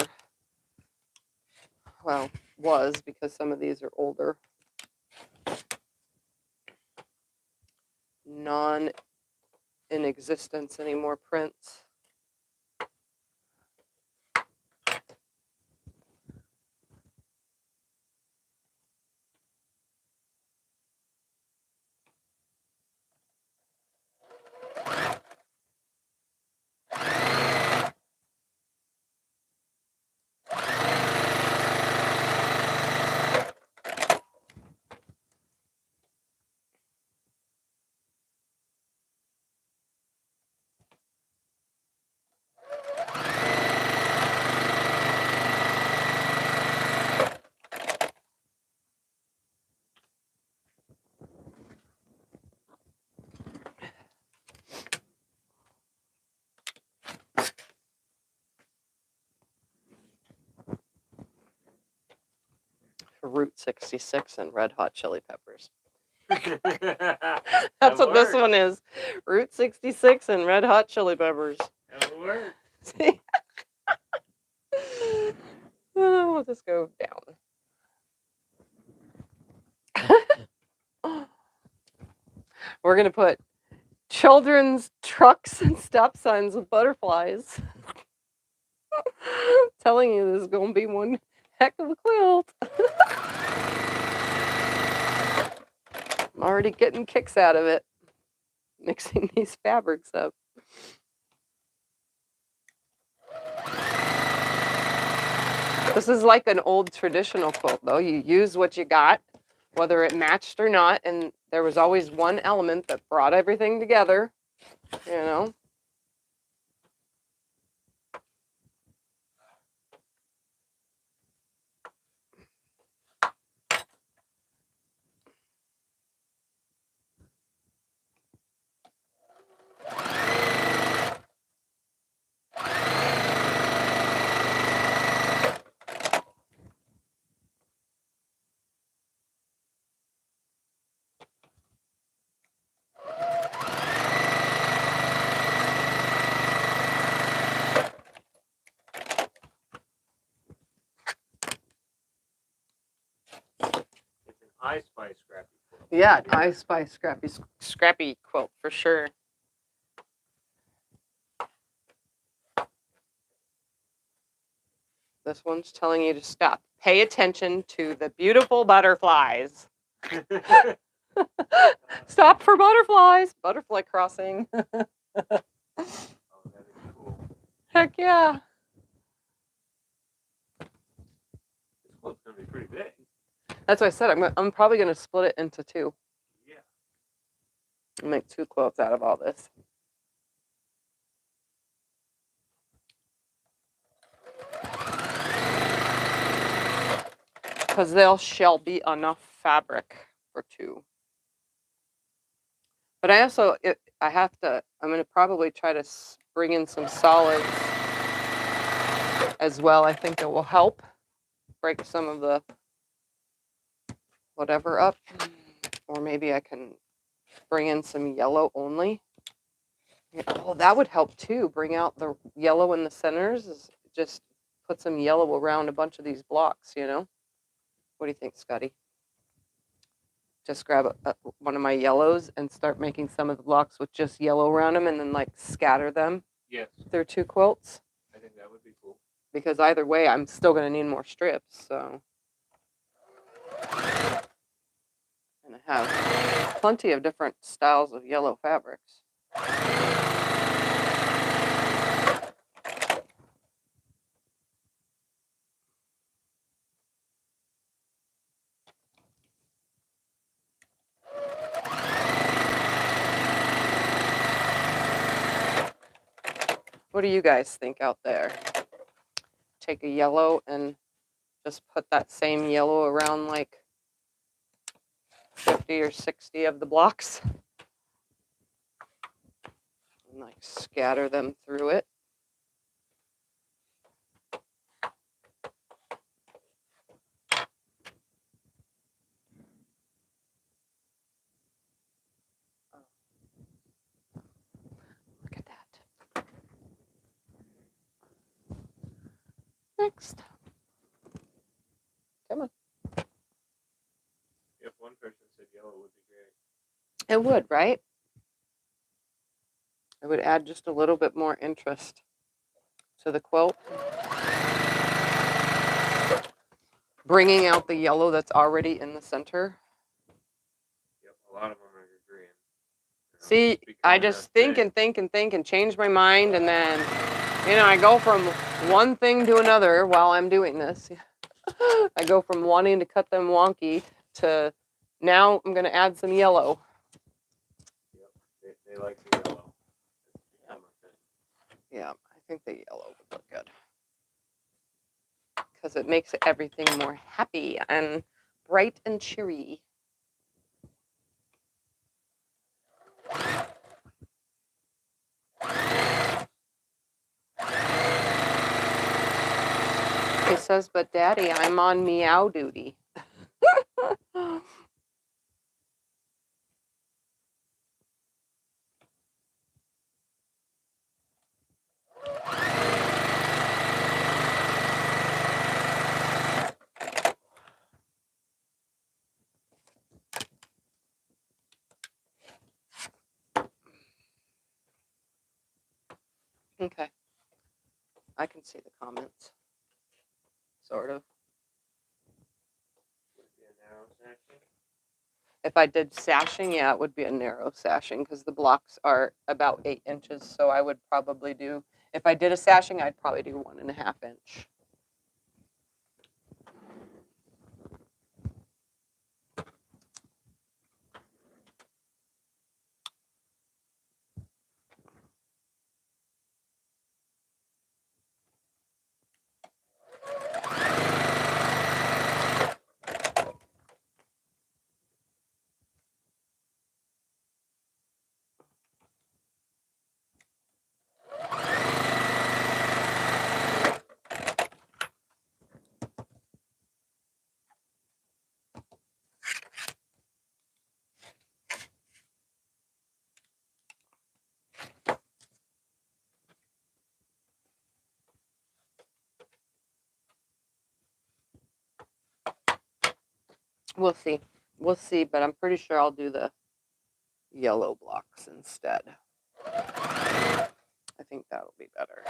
Well, was, because some of these are older. Non in existence anymore prints. Route 66 and Red Hot Chili Peppers. That's what this one is. Route 66 and Red Hot Chili Peppers. That'll work. See? We'll just go down. We're going to put children's trucks and stop signs with butterflies. Telling you this is going to be one heck of a quilt. I'm already getting kicks out of it, mixing these fabrics up. This is like an old traditional quilt, though. You use what you got, whether it matched or not, and there was always one element that brought everything together, I Spy Scrappy quilt. Yeah, I Spy Scrappy quilt for sure. This one's telling you to stop. Pay attention to the beautiful butterflies. Stop for butterflies. Butterfly crossing. Oh, that is cool. Heck yeah. This quilt's gonna be pretty big. That's what I said. I'm probably going to split it into two. Yeah. And make two quilts out of all this. Because there shall be enough fabric for two. But I also, I'm going to probably try to bring in some solids as well. I think it will help break some of the whatever up. Or maybe I can bring in some yellow only. Oh, that would help too. Bring out the yellow in the centers. Just put some yellow around a bunch of these blocks, What do you think, Scotty? Just grab one of my yellows and start making some of the blocks with just yellow around them and then scatter them. Yes. Through two quilts. I think that would be cool. Because either way, I'm still going to need more strips, so. And I have plenty of different styles of yellow fabrics. What do you guys think out there? Take a yellow and just put that same yellow around 50 or 60 of the blocks. and like scatter them through it. Look at that. Next. Come on. If one person said yellow would be great. It would, right? It would add just a little bit more interest to the quilt. Bringing out the yellow that's already in the center. Yep, a lot of them are green. See, I just think and change my mind, and then, I go from one thing to another while I'm doing this. I go from wanting to cut them wonky to now I'm going to add some yellow. Yep, they like the yellow. Yeah, I think the yellow would look good. Because it makes everything more happy and bright and cheery. He says, but Daddy, I'm on meow duty. Okay. I can see the comments. Sort of. Would it be a narrow section? If I did sashing, yeah, it would be a narrow sashing because the blocks are about 8 inches. So I would probably do, if I did a sashing, I'd probably do 1.5 inch. We'll see. We'll see, but I'm pretty sure I'll do the yellow blocks instead. I think that'll be better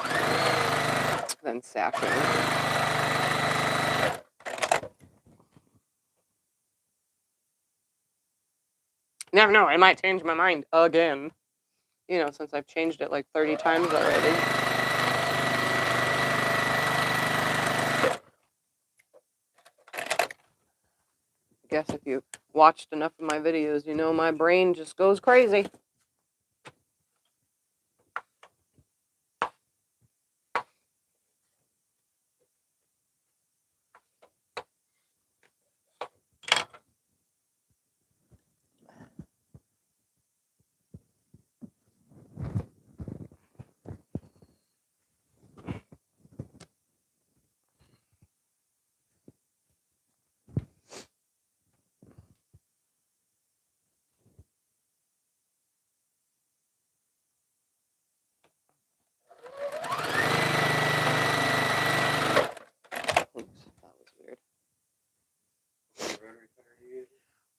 than sashing. Never know, I might change my mind again. Since I've changed it like 30 times already. I guess if you watched enough of my videos, my brain just goes crazy.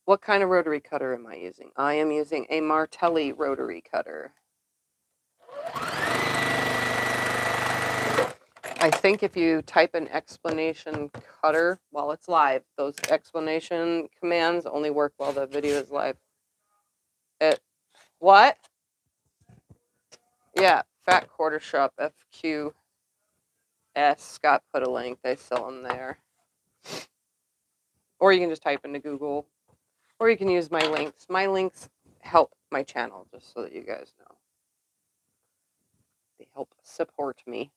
What kind of rotary cutter am I using? I am using a Martelli rotary cutter. I think if you type an explanation cutter while it's live, those explanation commands only work while the video is live. What? Yeah, Fat Quarter Shop, FQS. Scott put a link. They sell them there. Or you can just type into Google. Or you can use my links. My links help my channel, just so that you guys know. They help support me.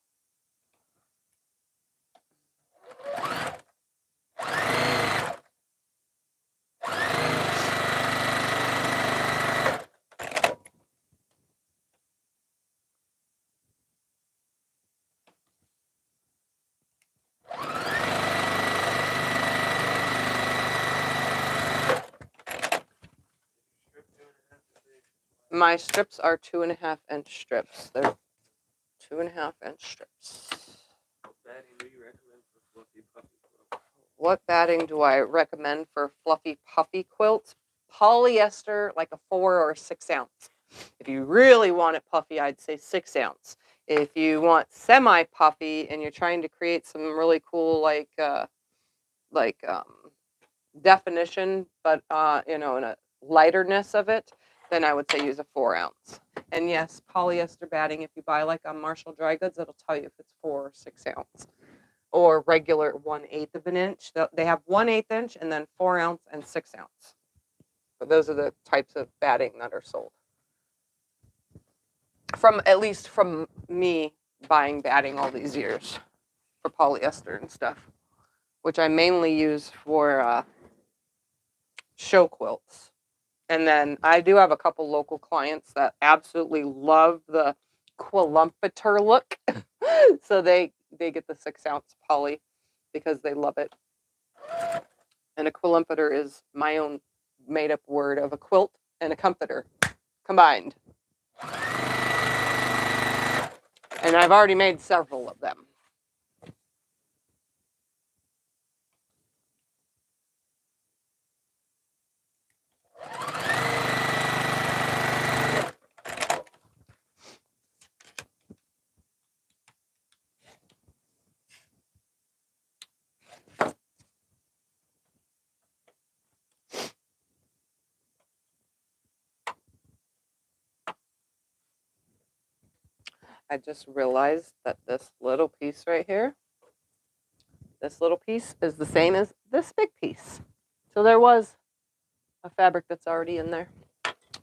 my strips are 2.5-inch strips. They're 2.5-inch strips. What batting do you recommend for fluffy puffy quilts? What batting do I recommend for fluffy puffy quilts? Polyester, like a 4 or 6 ounce. If you really want it puffy, I'd say 6 ounce. If you want semi puffy and you're trying to create some really cool like definition, but in a lighterness of it, then I would say use a 4 ounce. And yes, polyester batting, if you buy like on Marshall Dry Goods, it'll tell you if it's 4 or 6 ounce. Or regular 1/8 of an inch. They have 1/8 inch and then 4 ounce and 6 ounce. But those are the types of batting that are sold. At least from me buying batting all these years for polyester and stuff, which I mainly use for show quilts. And then I do have a couple local clients that absolutely love the quilumpeter look. So they get the 6 ounce poly because they love it. And a quilumpeter is my own made up word of a quilt and a comforter combined. And I've already made several of them. I just realized that this little piece right here, this little piece is the same as this big piece. So there was a fabric that's already in there.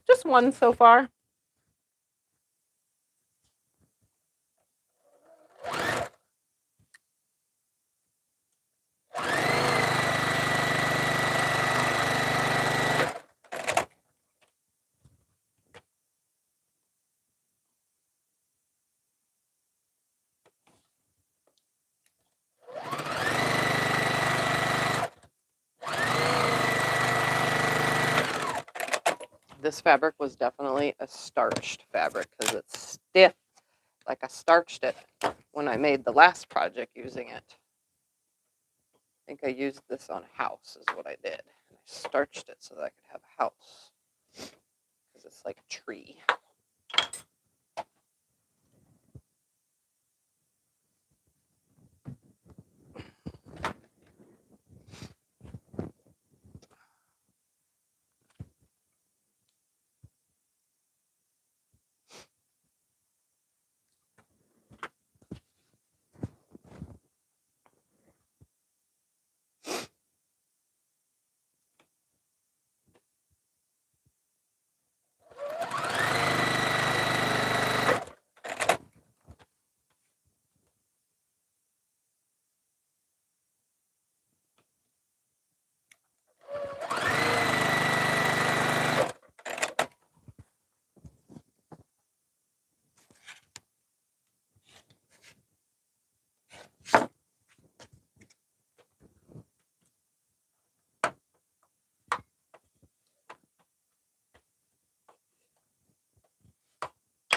Just one so far. This fabric was definitely a starched fabric because it's stiff, like I starched it when I made the last project using it. I think I used this on a house is what I did. I starched it so that I could have a house because it's like a tree.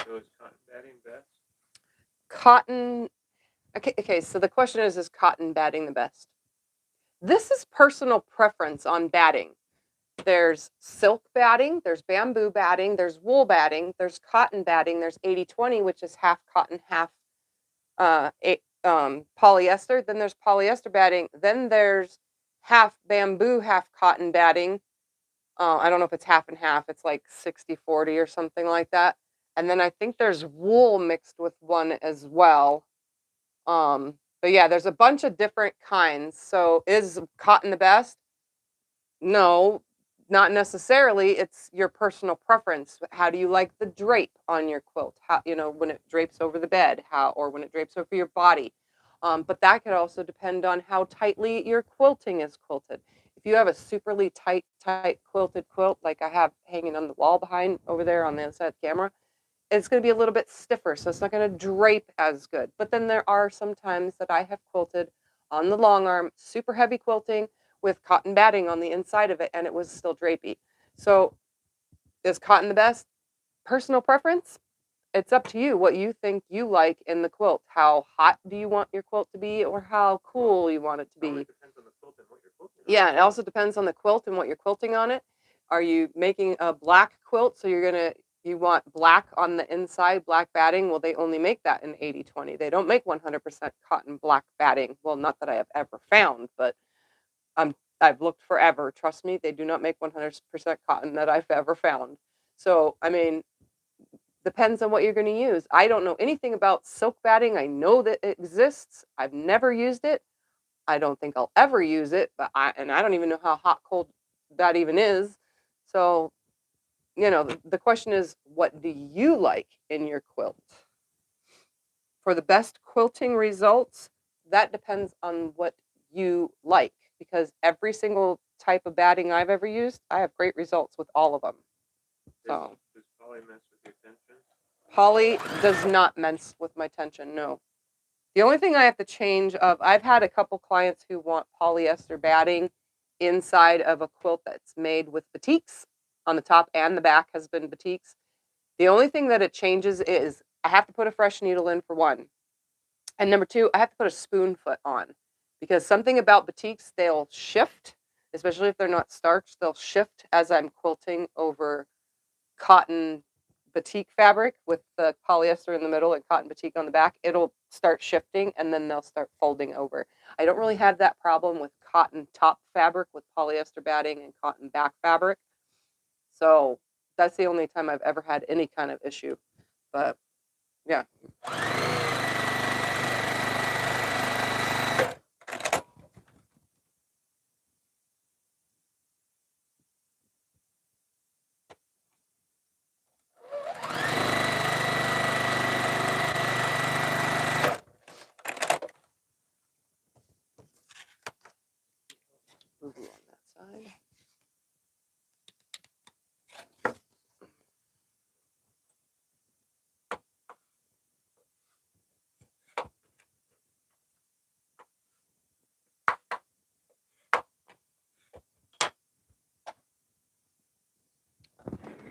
So is cotton batting best? Cotton. Okay, so the question is cotton batting the best? This is personal preference on batting. There's silk batting, there's bamboo batting, there's wool batting, there's cotton batting, there's 80/20, which is half cotton, half polyester. Then there's polyester batting. Then there's half bamboo, half cotton batting. I don't know if it's half and half. It's like 60/40 or something like that. And then I think there's wool mixed with one as well. But yeah, there's a bunch of different kinds. So is cotton the best? No, not necessarily. It's your personal preference. How do you like the drape on your quilt? How, when it drapes over the bed, or when it drapes over your body. But that could also depend on how tightly your quilting is quilted. If you have a superly tight quilted quilt, like I have hanging on the wall behind over there on the other side of the camera, it's going to be a little bit stiffer, so it's not going to drape as good. But then there are some times that I have quilted on the Longarm, super heavy quilting with cotton batting on the inside of it, and it was still drapey. So is cotton the best? personal preference. It's up to you what you think you like in the quilt. How hot do you want your quilt to be, or how cool you want it to be? It depends on the quilt and what you're quilting on. Yeah, it also depends on the quilt and what you're quilting on it. Are you making a black quilt, so you want black on the inside, black batting? Well, they only make that in 80/20. They don't make 100% cotton black batting. Well, not that I have ever found, but I've looked forever. Trust me, they do not make 100% cotton that I've ever found. So, I mean, depends on what you're going to use. I don't know anything about silk batting. I know that it exists. I've never used it. I don't think I'll ever use it, but I don't even know how hot cold that even is. So, the question is, what do you like in your quilt? For the best quilting results, that depends on what you like, because every single type of batting I've ever used, I have great results with all of them. So, Does poly mess with your tension? poly does not mess with my tension, no. The only thing I have to change I've had a couple clients who want polyester batting inside of a quilt that's made with batiks. On the top and the back has been batiks. The only thing that it changes is I have to put a fresh needle in, for one. And number two, I have to put a spoon foot on, because something about batiks, they'll shift, especially if they're not starched. They'll shift as I'm quilting over cotton batik fabric with the polyester in the middle and cotton batik on the back. It'll start shifting and then they'll start folding over. I don't really have that problem with cotton top fabric with polyester batting and cotton back fabric. So that's the only time I've ever had any kind of issue. But yeah. Moving on that side.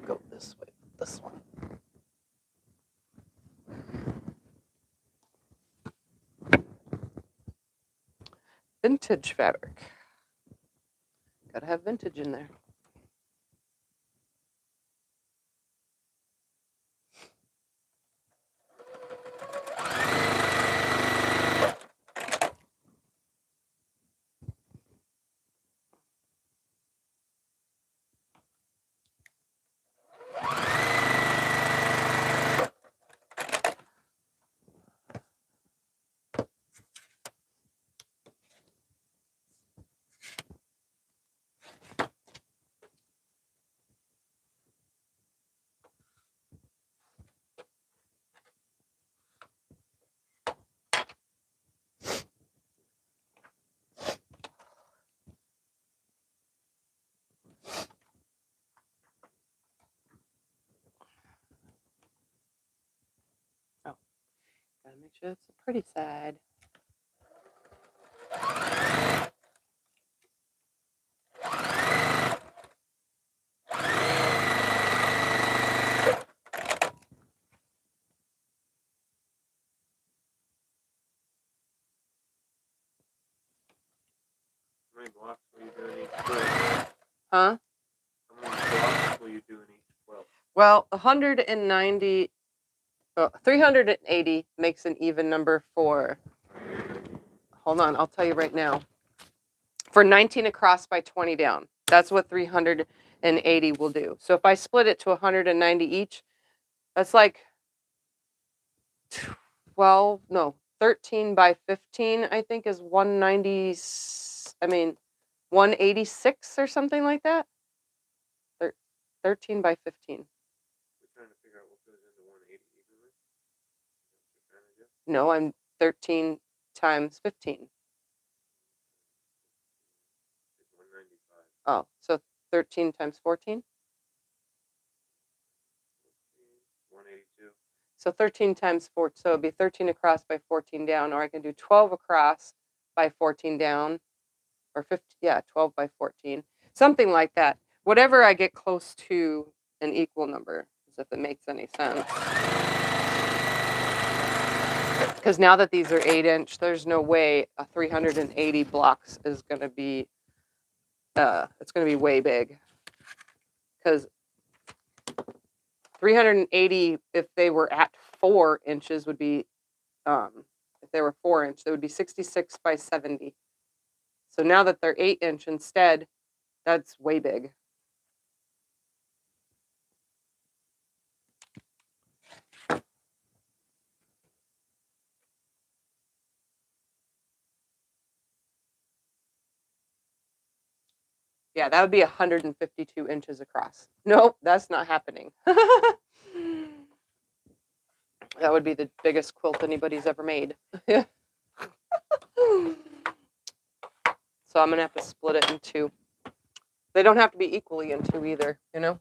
Go this way, this one. Vintage fabric. Gotta have vintage in there. Gotta make sure it's the pretty side. How many blocks will you do in each quilt? Huh? How many blocks will you do in each quilt? Well, 190, 380 makes an even number for, hold on, I'll tell you right now. For 19 across by 20 down. That's what 380 will do. So if I split it to 190 each, that's like 13 by 15, I think, is 186 or something like that. 13 by 15. We're trying to figure out what goes into 180 evenly. That's what you're trying to do? No, I'm 13 times 15. It's 195. Oh, so 13 times 14? 182. So 13 times 4, so it'd be 13 across by 14 down, or I can do 12 across by 14 down, or 12 by 14, something like that. Whatever I get close to an equal number is if it makes any sense. Because now that these are 8-inch, there's no way a 380 blocks is going to be, it's going to be way big. Because 380, if they were at 4 inches, would be, if they were 4-inch, they would be 66 by 70. So now that they're 8-inch instead, that's way big. Yeah, that would be 152 inches across. Nope, that's not happening. That would be the biggest quilt anybody's ever made. So I'm going to have to split it in 2. They don't have to be equally in 2 either, you know?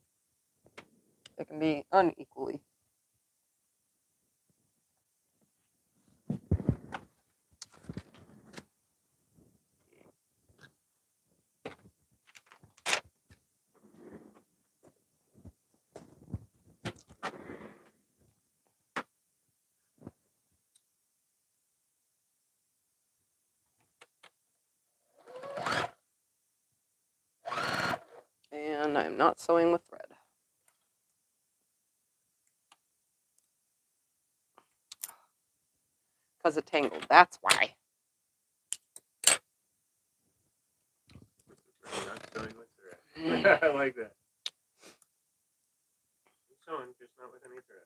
They can be unequally. And I'm not sewing with thread. Because it tangled, that's why. Not sewing with thread. I like that. I'm sewing, just not with any thread.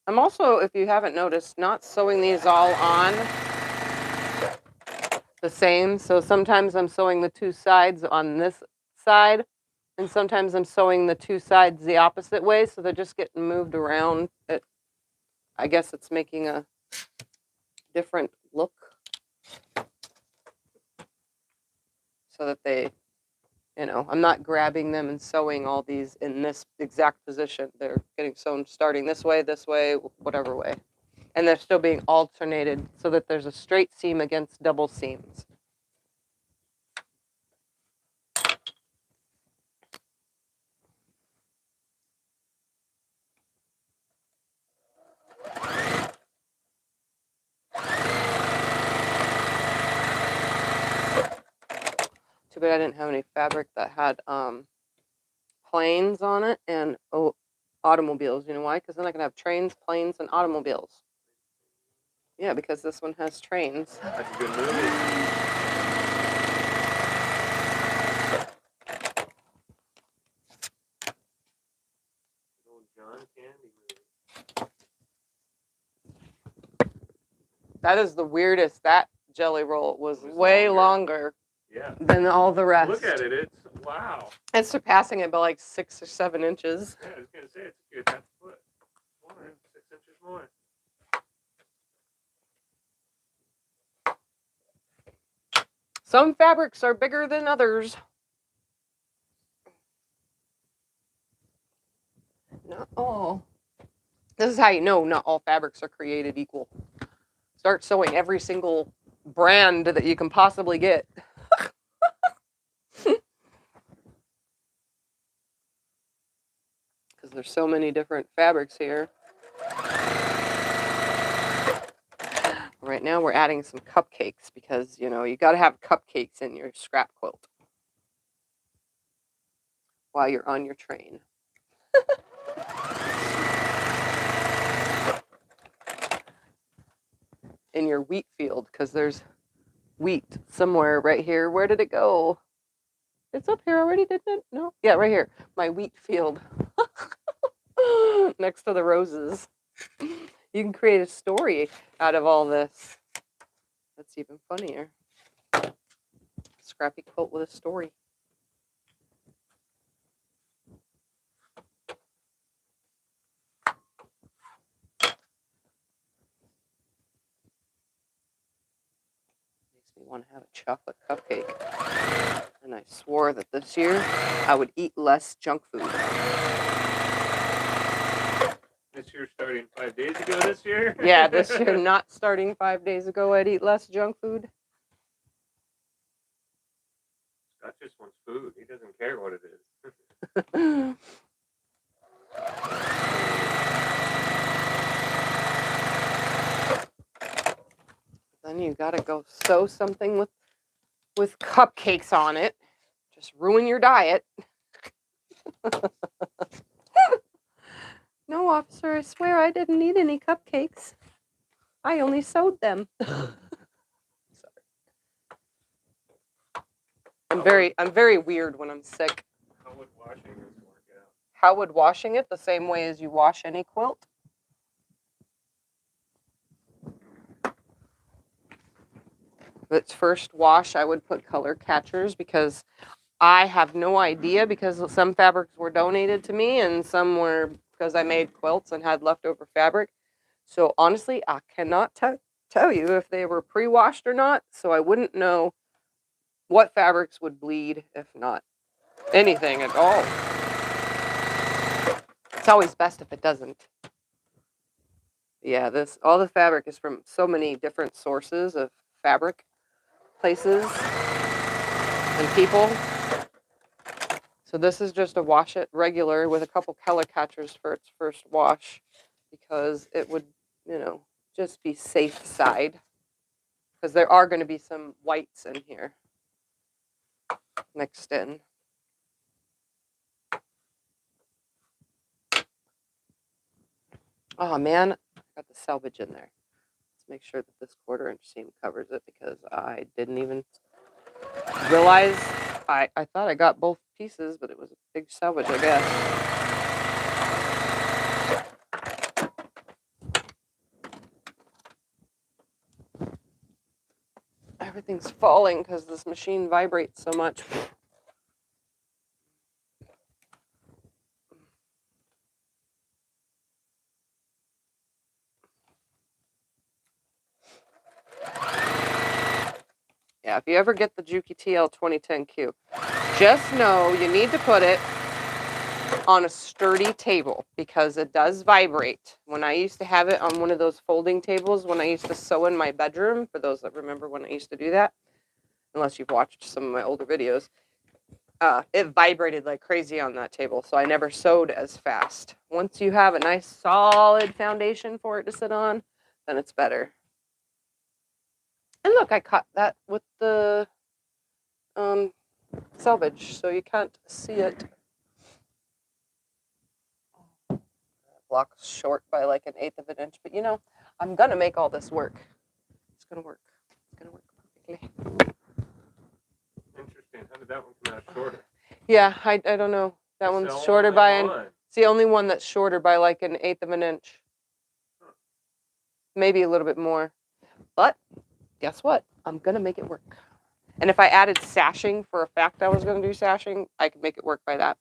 I'm also, if you haven't noticed, not sewing these all on the same. So sometimes I'm sewing the 2 sides on this side, and sometimes I'm sewing the 2 sides the opposite way, so they're just getting moved around. I guess it's making a different look, so that they, you know, I'm not grabbing them and sewing all these in this exact position. They're getting sewn starting this way, whatever way. And they're still being alternated so that there's a straight seam against double seams. Too bad I didn't have any fabric that had planes on it and automobiles. You know why? Because then I can have trains, planes, and automobiles. Yeah, because this one has trains. That's a good movie. Old John Candy movie. That is the weirdest. That jelly roll was way longer than all the rest. Look at it. It's, wow. It's surpassing it by like 6 or 7 inches. Yeah, I was going to say, it's a good half foot. More, 6 inches more. Some fabrics are bigger than others. Not all. This is how you know not all fabrics are created equal. Start sewing every single brand that you can possibly get. Because there's so many different fabrics here. Right now we're adding some cupcakes because, you know, you got to have cupcakes in your scrap quilt while you're on your train. In your wheat field, because there's wheat somewhere right here. Where did it go? It's up here already, didn't it? No? Yeah, right here. My wheat field. Next to the roses. You can create a story out of all this. That's even funnier. Scrappy quilt with a story. Makes me want to have a chocolate cupcake. And I swore that this year I would eat less junk food. this year starting 5 days ago this year? Yeah, this year not starting 5 days ago. I'd eat less junk food. Scott just wants food. He doesn't care what it is. Then you gotta go sew something with cupcakes on it. Just ruin your diet. No, officer, I swear I didn't eat any cupcakes. I only sewed them. Sorry. I'm very weird when I'm sick. How would washing this work out? How would washing it the same way as you wash any quilt? Its first wash, I would put color catchers because I have no idea, because some fabrics were donated to me and some were because I made quilts and had leftover fabric. So honestly, I cannot tell you if they were pre-washed or not, so I wouldn't know what fabrics would bleed, if not anything at all. It's always best if it doesn't. Yeah, all the fabric is from so many different sources of fabric, places, and people. So this is just a wash it regular with a couple color catchers for its first wash, because it would, just be safe side. Because there are going to be some whites in here mixed in. Oh man, I got the selvage in there. Let's make sure that this 1/4 inch seam covers it, because I didn't even realize. I thought I got both pieces, but it was a big selvage, I guess. Everything's falling because this machine vibrates so much. Yeah, if you ever get the Juki TL 2010Q, just know you need to put it on a sturdy table, because it does vibrate. When I used to have it on one of those folding tables, when I used to sew in my bedroom, for those that remember when I used to do that, unless you've watched some of my older videos, it vibrated like crazy on that table, so I never sewed as fast. Once you have a nice solid foundation for it to sit on, then it's better. And look, I cut that with the selvage, so you can't see it. Block's short by like 1/8 of an inch, but I'm gonna make all this work. It's gonna work. It's gonna work perfectly. Interesting. How did that one come out shorter? Yeah, I don't know. That one's shorter by it's the only one that's shorter by like 1/8 of an inch. Maybe a little bit more. But guess what? I'm gonna make it work. And if I added sashing, for a fact I was gonna do sashing, I could make it work by that.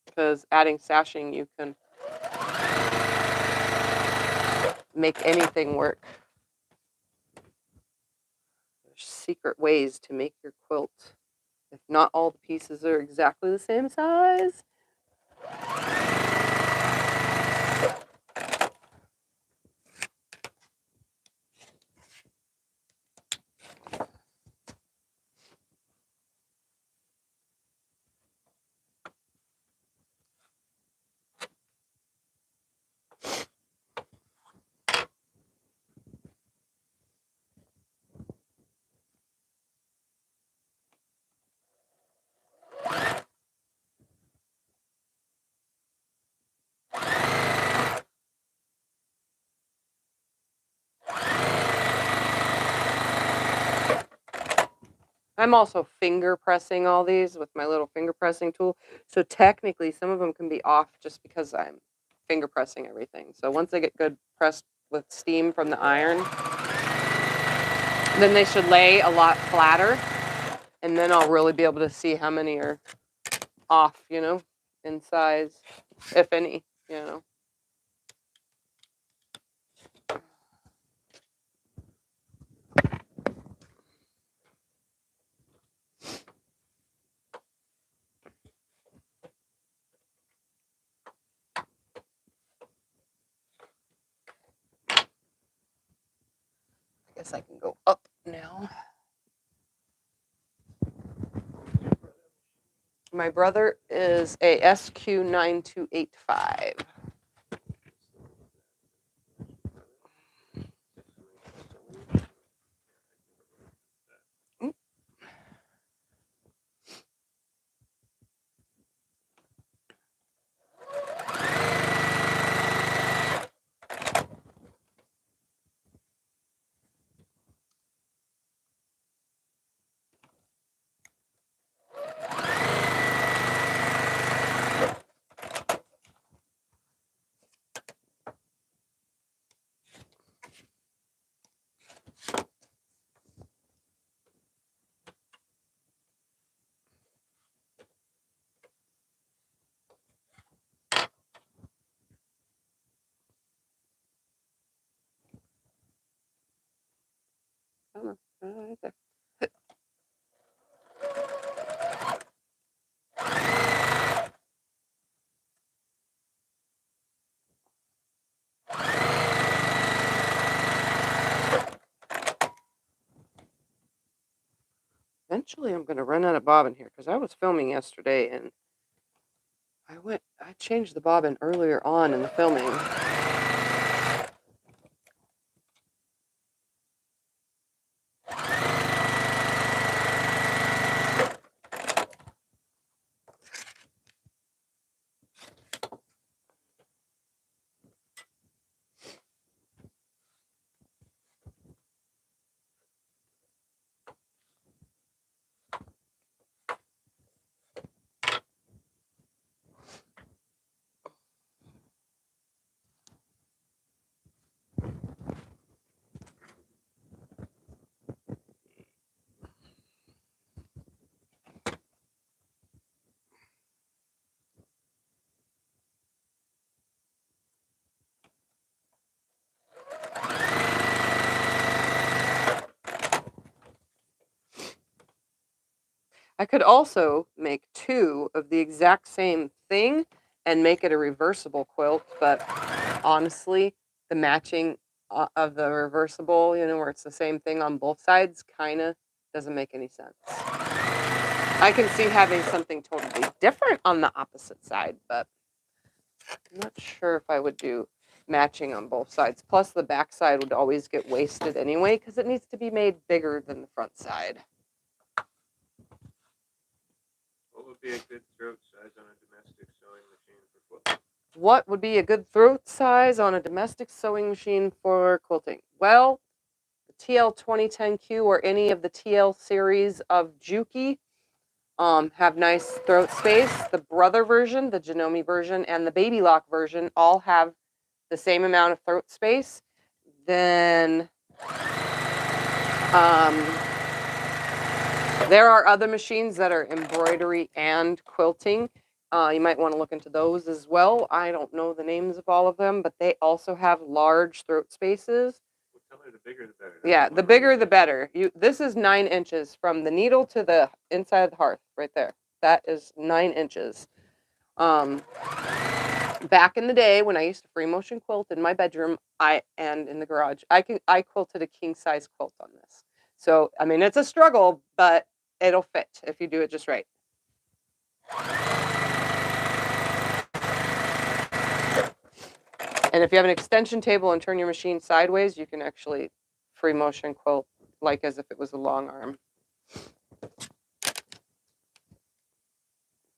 Because adding sashing, you can make anything work. There's secret ways to make your quilt. If not all the pieces are exactly the same size. I'm also finger pressing all these with my little finger pressing tool. So technically, some of them can be off just because I'm finger pressing everything. So once they get good pressed with steam from the iron, then they should lay a lot flatter. And then I'll really be able to see how many are off, in size, if any, guess I can go up now. My brother is a SQ9285. Right there. Eventually, I'm going to run out of bobbin here because I was filming yesterday and I changed the bobbin earlier on in the filming. I could also make two of the exact same thing and make it a reversible quilt, but honestly, the matching of the reversible, where it's the same thing on both sides, kind of doesn't make any sense. I can see having something totally different on the opposite side, but I'm not sure if I would do matching on both sides. Plus, the back side would always get wasted anyway because it needs to be made bigger than the front side. What would be a good throat size on a domestic sewing machine for quilting? What would be a good throat size on a domestic sewing machine for quilting? Well, the TL 2010Q or any of the TL series of Juki have nice throat space. The Brother version, the Janome version, and the Baby Lock version all have the same amount of throat space. Then there are other machines that are embroidery and quilting. You might want to look into those as well. I don't know the names of all of them, but they also have large throat spaces. Well, tell me the bigger the better. Yeah, the bigger the better. This is 9 inches from the needle to the inside of the hearth, right there. That is 9 inches. Back in the day when I used to free motion quilt in my bedroom, and in the garage, I quilted a king size quilt on this. So I mean, it's a struggle, but it'll fit if you do it just right. And if you have an extension table and turn your machine sideways, you can actually free motion quilt like as if it was a long arm.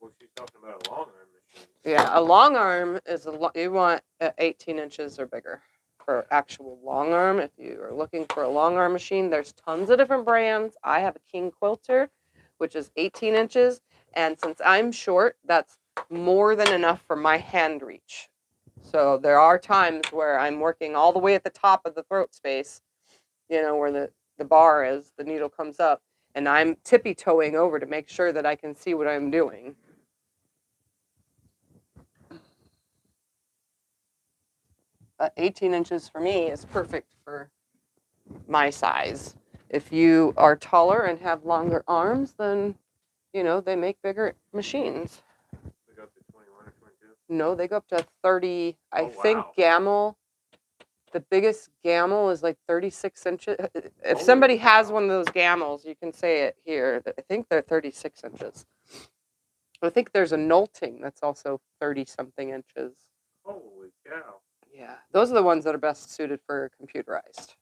Well, she's talking about a long arm machine. Yeah, a long arm is you want 18 inches or bigger for actual long arm. If you are looking for a long arm machine, there's tons of different brands. I have a King Quilter, which is 18 inches. And since I'm short, that's more than enough for my hand reach. So there are times where I'm working all the way at the top of the throat space, where the bar is, the needle comes up, and I'm tippy-toeing over to make sure that I can see what I'm doing. But 18 inches for me is perfect for my size. If you are taller and have longer arms, then, they make bigger machines. They go up to 21 or 22? No, they go up to 30. I Oh, think wow. Gamel The biggest gamel is like 36 inches. If Holy somebody has cow. one of those gamels, you can say it here. I think they're 36 inches. I think there's a nolting that's also 30-something inches. Holy cow. Yeah, those are the ones that are best suited for computerized.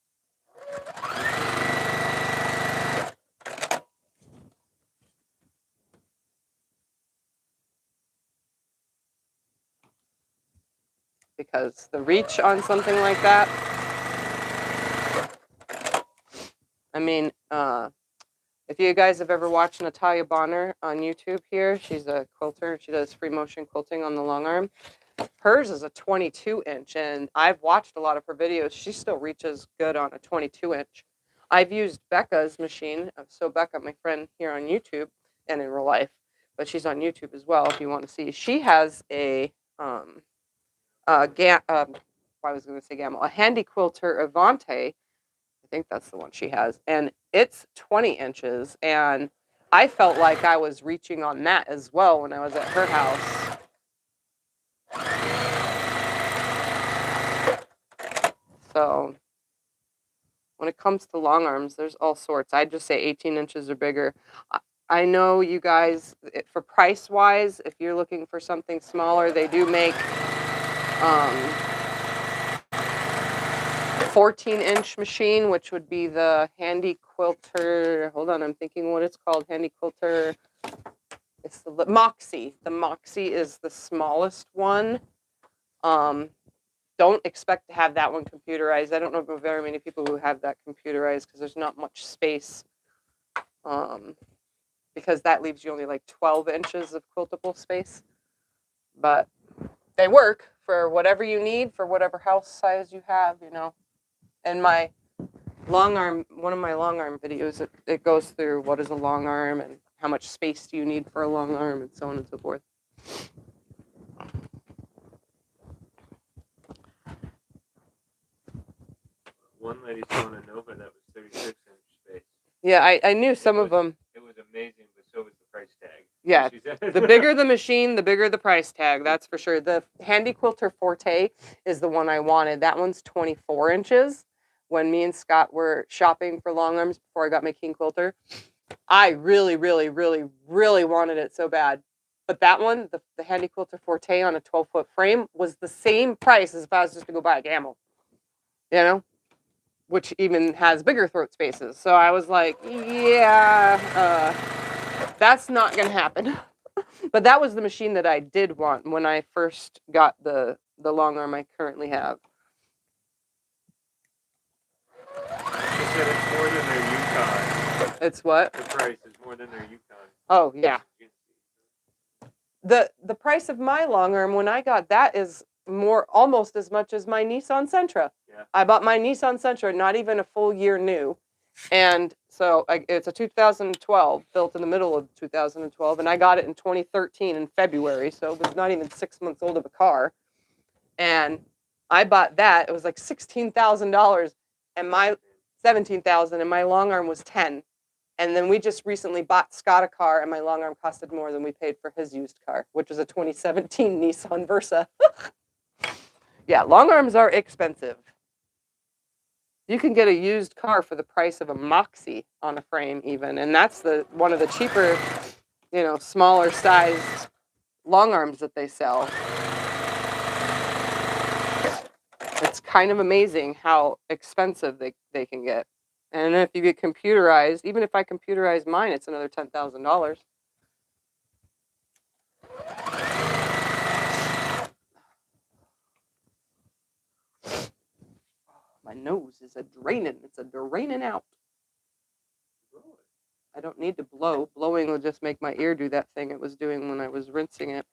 Because the reach on something like that, I mean, if you guys have ever watched Natalia Bonner on YouTube here, she's a quilter. She does free motion quilting on the Longarm. Hers is a 22-inch, and I've watched a lot of her videos. She still reaches good on a 22-inch. I've used Becca's machine. So Becca, my friend here on YouTube and in real life, but she's on YouTube as well if you want to see. She has a I was going to say Gamma, a Handy Quilter Avante. I think that's the one she has, and it's 20 inches, and I felt like I was reaching on that as well when I was at her house. So when it comes to long arms, there's all sorts. I'd just say 18 inches or bigger. I know you guys, for price wise, if you're looking for something smaller, they do make 14-inch machine, which would be the Handy Quilter. Hold on, I'm thinking what it's called. Handy Quilter. It's the Moxie. The Moxie is the smallest one. Don't expect to have that one computerized. I don't know of very many people who have that computerized because there's not much space. Because that leaves you only like 12 inches of quiltable space. But they work for whatever you need, for whatever house size you have, you know. And my long arm, one of my long arm videos, it goes through what is a long arm and how much space do you need for a long arm and so on and so forth. One lady selling a Nova that was 36-inch space. Yeah, I knew some of them. It was amazing, but so was the price tag. Yeah, the bigger the machine, the bigger the price tag, that's for sure. The Handy Quilter Forte is the one I wanted. That one's 24 inches. When me and Scott were shopping for long arms before I got my King Quilter, I really, really, really, really wanted it so bad. But that one, the Handy Quilter Forte on a 12-foot frame, was the same price as if I was just to go buy a Gamel, you know, which even has bigger throat spaces. So I was like, yeah, that's not going to happen. But that was the machine that I did want when I first got the long arm I currently have. They said it's more than their Yukon. It's what? The price is more than their Yukon. Oh, yeah. The price of my long arm when I got that is almost as much as my Nissan Sentra. Yeah. I bought my Nissan Sentra not even a full year new. And so it's a 2012, built in the middle of 2012, and I got it in 2013 in February, so it was not even 6 months old of a car. And I bought that. It was like $16,000, and my $17,000, and my long arm was 10. And then we just recently bought Scott a car, and my long arm costed more than we paid for his used car, which was a 2017 Nissan Versa. Yeah, long arms are expensive. You can get a used car for the price of a Moxie on a frame even, and that's one of the cheaper, you know, smaller sized long arms that they sell. It's kind of amazing how expensive they can get. And if you get computerized, even if I computerize mine, it's another $10,000. My nose is a draining. It's a draining out. I don't need to blow. Blowing will just make my ear do that thing it was doing when I was rinsing it.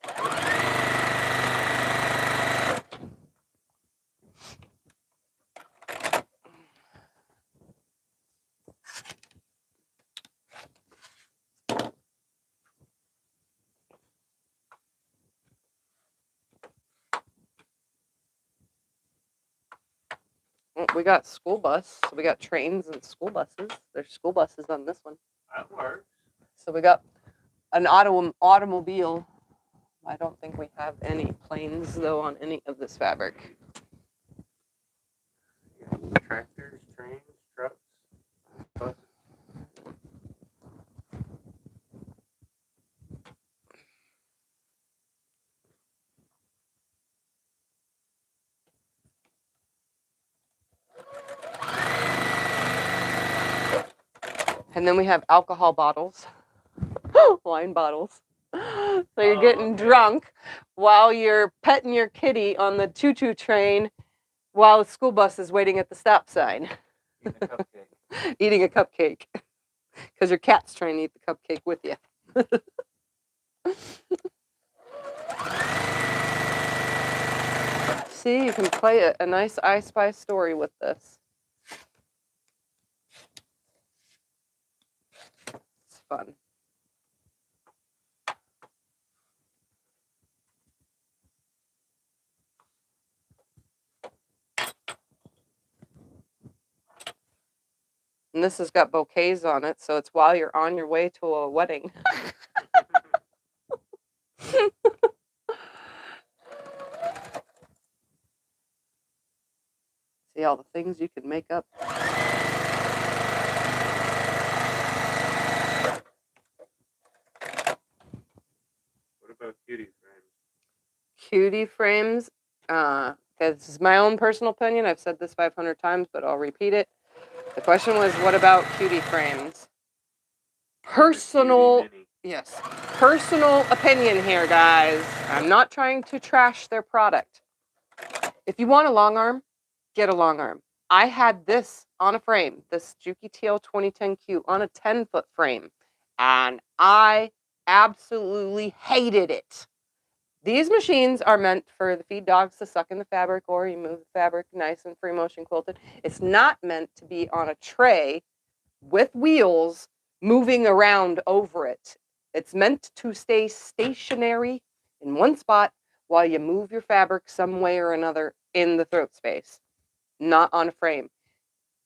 We got school bus, so we got trains and school buses. There's school buses on this one. That works. So we got an automobile. I don't think we have any planes, though, on any of this fabric. Tractors, trains, trucks, buses. And then we have alcohol bottles, wine bottles. So you're getting drunk while you're petting your kitty on the choo-choo train while the school bus is waiting at the stop sign. Eating a cupcake. Eating a cupcake. Because your cat's trying to eat the cupcake with you. See, you can play a nice I Spy story with this. It's fun. And this has got bouquets on it, so it's while you're on your way to a wedding. See all the things you can make up. What about cutie frames? Cutie frames. This is my own personal opinion. I've said this 500 times, but I'll repeat it. The question was, what about cutie frames? Personal, yes, personal opinion here, guys. I'm not trying to trash their product. If you want a long arm, get a long arm. I had this on a frame, this Juki TL 2010Q on a 10-foot frame, and I absolutely hated it. These machines are meant for the feed dogs to suck in the fabric, or you move the fabric nice and free motion quilted. It's not meant to be on a tray with wheels moving around over it. It's meant to stay stationary in one spot while you move your fabric some way or another in the throat space, not on a frame.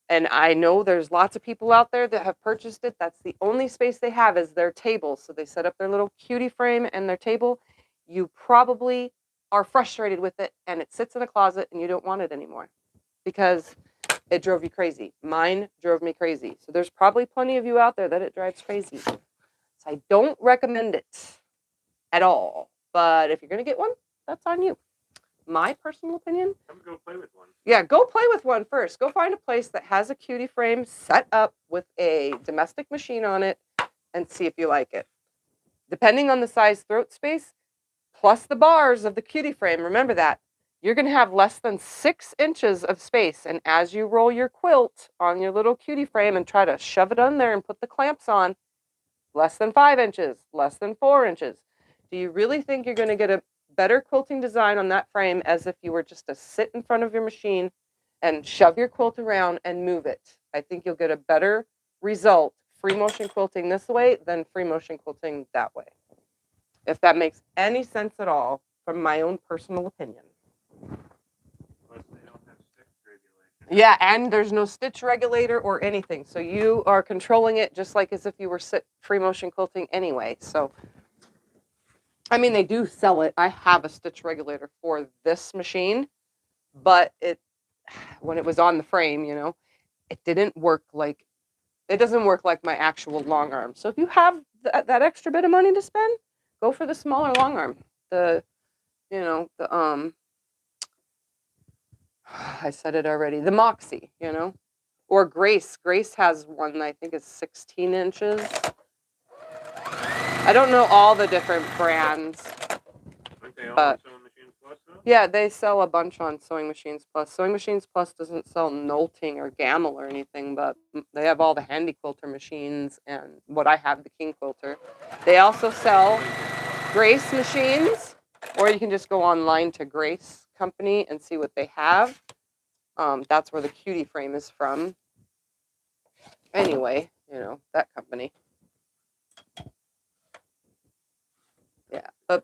And I know there's lots of people out there that have purchased it. That's the only space they have is their table. So they set up their little cutie frame and their table. You probably are frustrated with it and it sits in a closet and you don't want it anymore because it drove you crazy. Mine drove me crazy. So there's probably plenty of you out there that it drives crazy. So I don't recommend it at all. But if you're going to get one, that's on you. My personal opinion. I'm going to go play with one. Yeah, go play with one first. Go find a place that has a cutie frame set up with a domestic machine on it and see if you like it. Depending on the size throat space, plus the bars of the cutie frame, remember that, you're going to have less than 6 inches of space. And as you roll your quilt on your little cutie frame and try to shove it on there and put the clamps on, less than 5 inches, less than 4 inches. Do you really think you're going to get a better quilting design on that frame as if you were just to sit in front of your machine and shove your quilt around and move it? I think you'll get a better result free motion quilting this way than free motion quilting that way. If that makes any sense at all from my own personal opinion. Plus, they don't have stitch regulation. Yeah, and there's no stitch regulator or anything. So you are controlling it just like as if you were free motion quilting anyway. So, I mean, they do sell it. I have a stitch regulator for this machine, but when it was on the frame, you know, it didn't work like, it doesn't work like my actual long arm. So if you have that extra bit of money to spend, go for the smaller long arm. I said it already, the Moxie, you know, or Grace. Grace has one that I think is 16 inches. I don't know all the different brands. Aren't they all But on SewingMachinesPlus though? yeah, they sell a bunch on SewingMachinesPlus. SewingMachinesPlus doesn't sell Knolting or Gamel or anything, but they have all the Handy Quilter machines and what I have, the King Quilter. They also sell Grace machines, or you can just go online to Grace Company and see what they have. That's where the cutie frame is from. Anyway, you know, that company. Yeah, but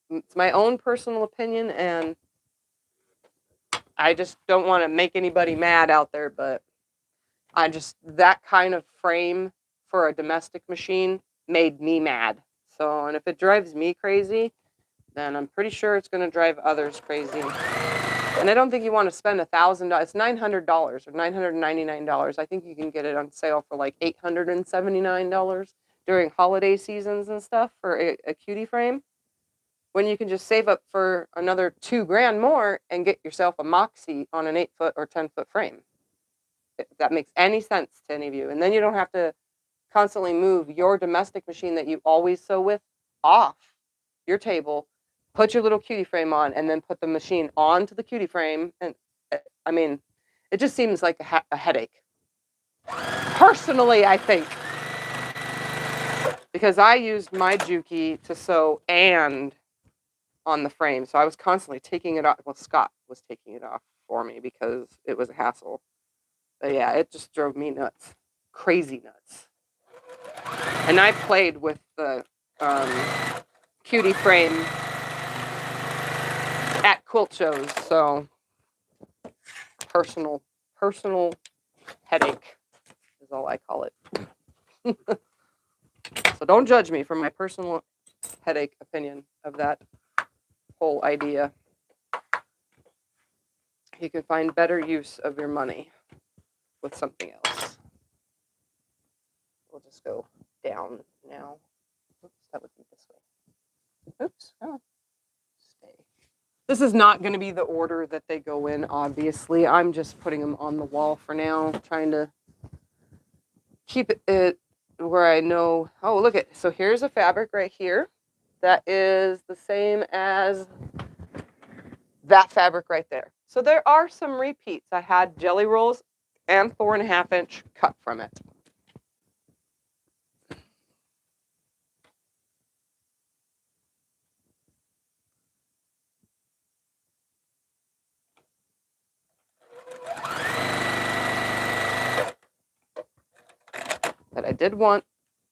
it's my own personal opinion, and I just don't want to make anybody mad out there, but that kind of frame for a domestic machine made me mad. So, and if it drives me crazy, then I'm pretty sure it's going to drive others crazy. And I don't think you want to spend $1,000. It's $900 or $999. I think you can get it on sale for like $879 during holiday seasons and stuff for a cutie frame. When you can just save up for another $2,000 more and get yourself a Moxie on an 8-foot or 10-foot frame. If that makes any sense to any of you. And then you don't have to constantly move your domestic machine that you always sew with off your table, put your little cutie frame on, and then put the machine onto the cutie frame. And I mean, it just seems like a headache. Personally, I think. Because I used my Juki to sew and on the frame. So I was constantly taking it off. Well, Scott was taking it off for me because it was a hassle. But yeah, it just drove me nuts. Crazy nuts. And I played with the cutie frame at quilt shows, so personal headache is all I call it. So don't judge me for my personal headache opinion of that whole idea. You can find better use of your money with something else. We'll just go down now. Oops, that would be this way. Oops. Oh. Stay. This is not going to be the order that they go in, obviously. I'm just putting them on the wall for now, trying to keep it where I know. Oh, look at, so here's a fabric right here that is the same as that fabric right there. So there are some repeats. I had jelly rolls and 4.5 inch cut from it. But I did want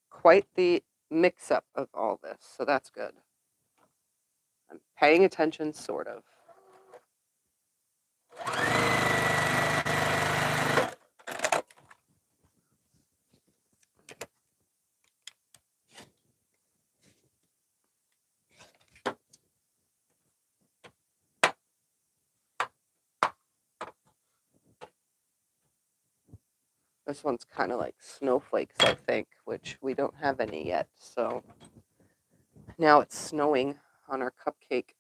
quite the mix-up of all this, so that's good. I'm paying attention, sort of. This one's kind of like snowflakes, I think, which we don't have any yet. So now it's snowing on our cupcake.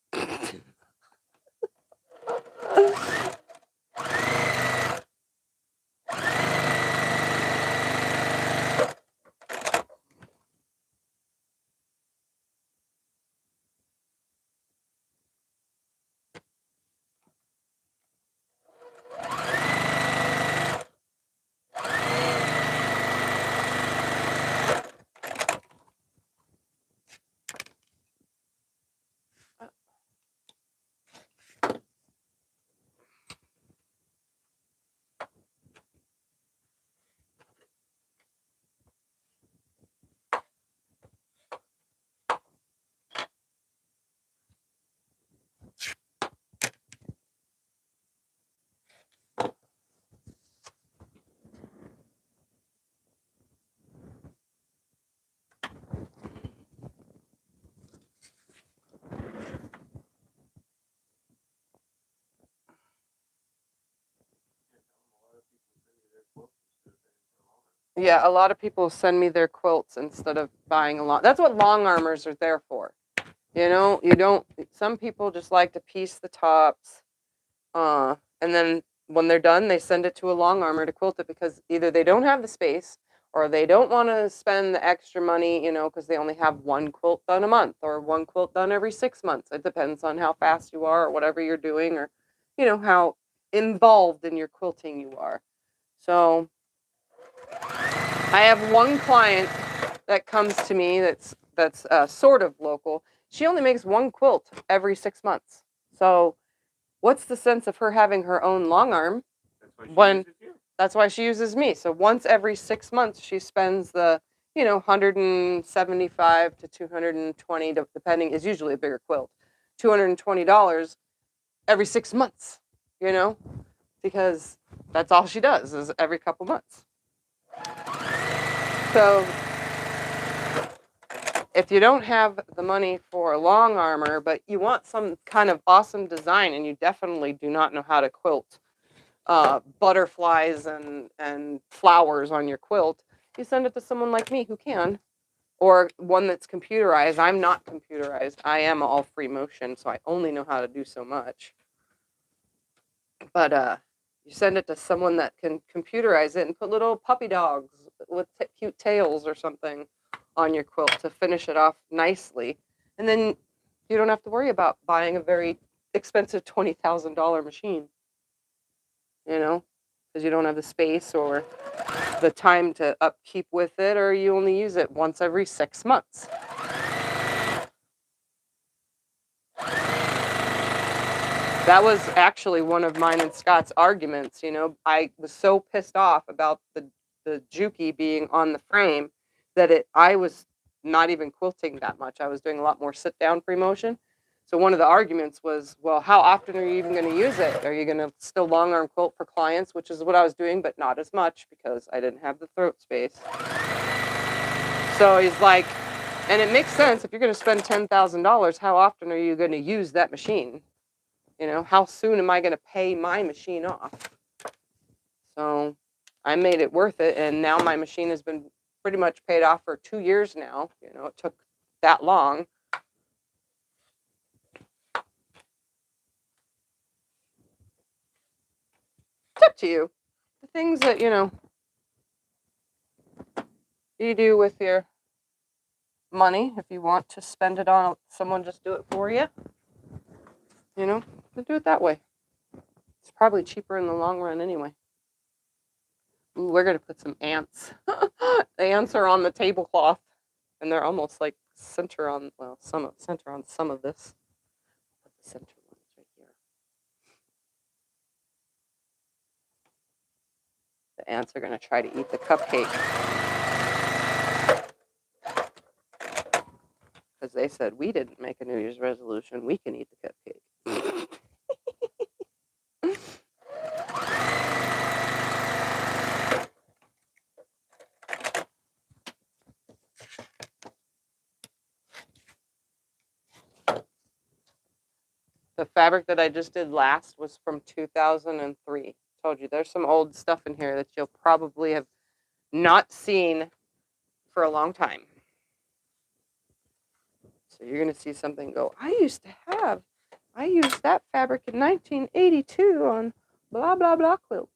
Yeah, a lot of people send me their quilts instead of buying a lot. That's what long armors are there for. You know, you don't, some people just like to piece the tops. And then when they're done, they send it to a long armor to quilt it because either they don't have the space or they don't want to spend the extra money, you know, because they only have one quilt done a month or one quilt done every 6 months. It depends on how fast you are or whatever you're doing or, you know, how involved in your quilting you are. So I have one client that comes to me that's sort of local. She only makes one quilt every 6 months. So what's the sense of her having her own long arm when that's why she uses me? So once every 6 months, she spends the, you know, $175 to $220, depending, is usually a bigger quilt, $220 every 6 months, you know, because that's all she does is every couple months. So if you don't have the money for a long armor, but you want some kind of awesome design and you definitely do not know how to quilt butterflies and flowers on your quilt, you send it to someone like me who can, or one that's computerized. I'm not computerized. I am all free motion, so I only know how to do so much. But you send it to someone that can computerize it and put little puppy dogs with cute tails or something on your quilt to finish it off nicely. And then you don't have to worry about buying a very expensive $20,000 machine, you know, because you don't have the space or the time to upkeep with it, or you only use it once every 6 months. That was actually one of mine and Scott's arguments. You know, I was so pissed off about the Juki being on the frame that I was not even quilting that much. I was doing a lot more sit down free motion. So one of the arguments was, well, how often are you even going to use it? Are you going to still long arm quilt for clients, which is what I was doing, but not as much because I didn't have the throat space. So he's like, and it makes sense. If you're going to spend $10,000, how often are you going to use that machine? You know, how soon am I going to pay my machine off? So I made it worth it. And now my machine has been pretty much paid off for 2 years now. You know, it took that long. It's up to you. The things that, you know, you do with your money, if you want to spend it on someone just do it for you, you know, do it that way. It's probably cheaper in the long run anyway. Ooh, we're going to put some ants. The ants are on the tablecloth, and they're almost like center on, well, center on some of this. Put the center ones right here. The ants are going to try to eat the cupcake. Because they said, we didn't make a New Year's resolution. We can eat the cupcake. The fabric that I just did last was from 2003. Told you, there's some old stuff in here that you'll probably have not seen for a long time. So you're going to see something go, I used that fabric in 1982 on blah, blah, blah quilt.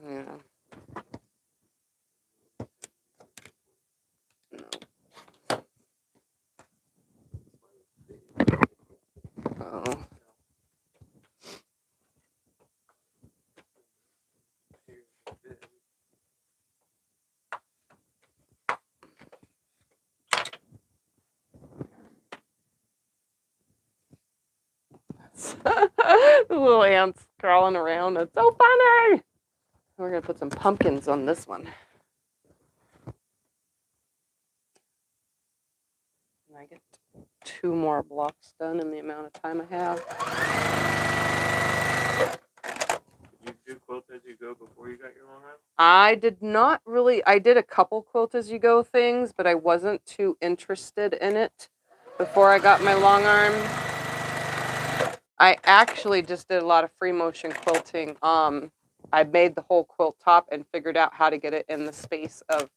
Yeah. Oh. The little ants crawling around. It's so funny. We're going to put some pumpkins on this one. And I get 2 more blocks done in the amount of time I have. Did you do quilt as you go before you got your long arm? I did not really. I did a couple quilt as you go things, but I wasn't too interested in it before I got my long arm. I actually just did a lot of free motion quilting. I made the whole quilt top and figured out how to get it in the space of.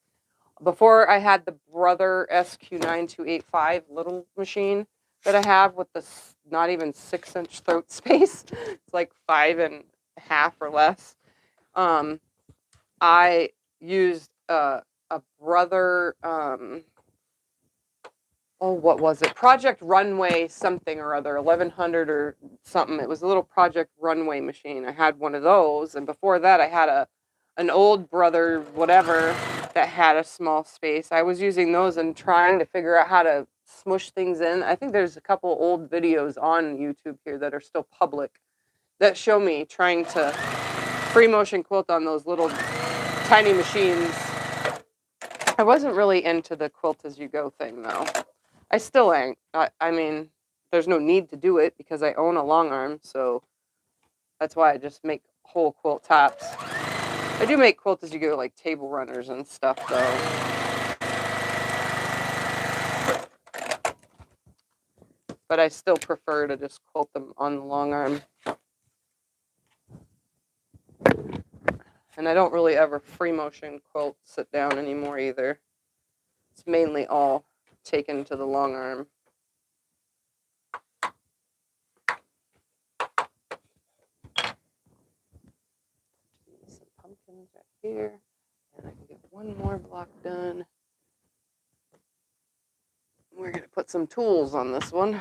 Before I had the Brother SQ9285 little machine that I have with the not even 6-inch throat space. It's like 5.5 or less. I used a Brother, what was it? Project Runway something or other, 1100 or something. It was a little Project Runway machine. I had one of those, and before that I had an old Brother whatever that had a small space. I was using those and trying to figure out how to smush things in. I think there's a couple old videos on YouTube here that are still public that show me trying to free motion quilt on those little tiny machines. I wasn't really into the quilt as you go thing though. I still ain't. I mean, there's no need to do it because I own a Longarm, so that's why I just make whole quilt tops. I do make quilt as you go, like table runners and stuff though. But I still prefer to just quilt them on the Longarm. And I don't really ever free motion quilt sit down anymore either. It's mainly all taken to the Longarm. Some pumpkins right here. And I can get one more block done. We're going to put some tools on this one.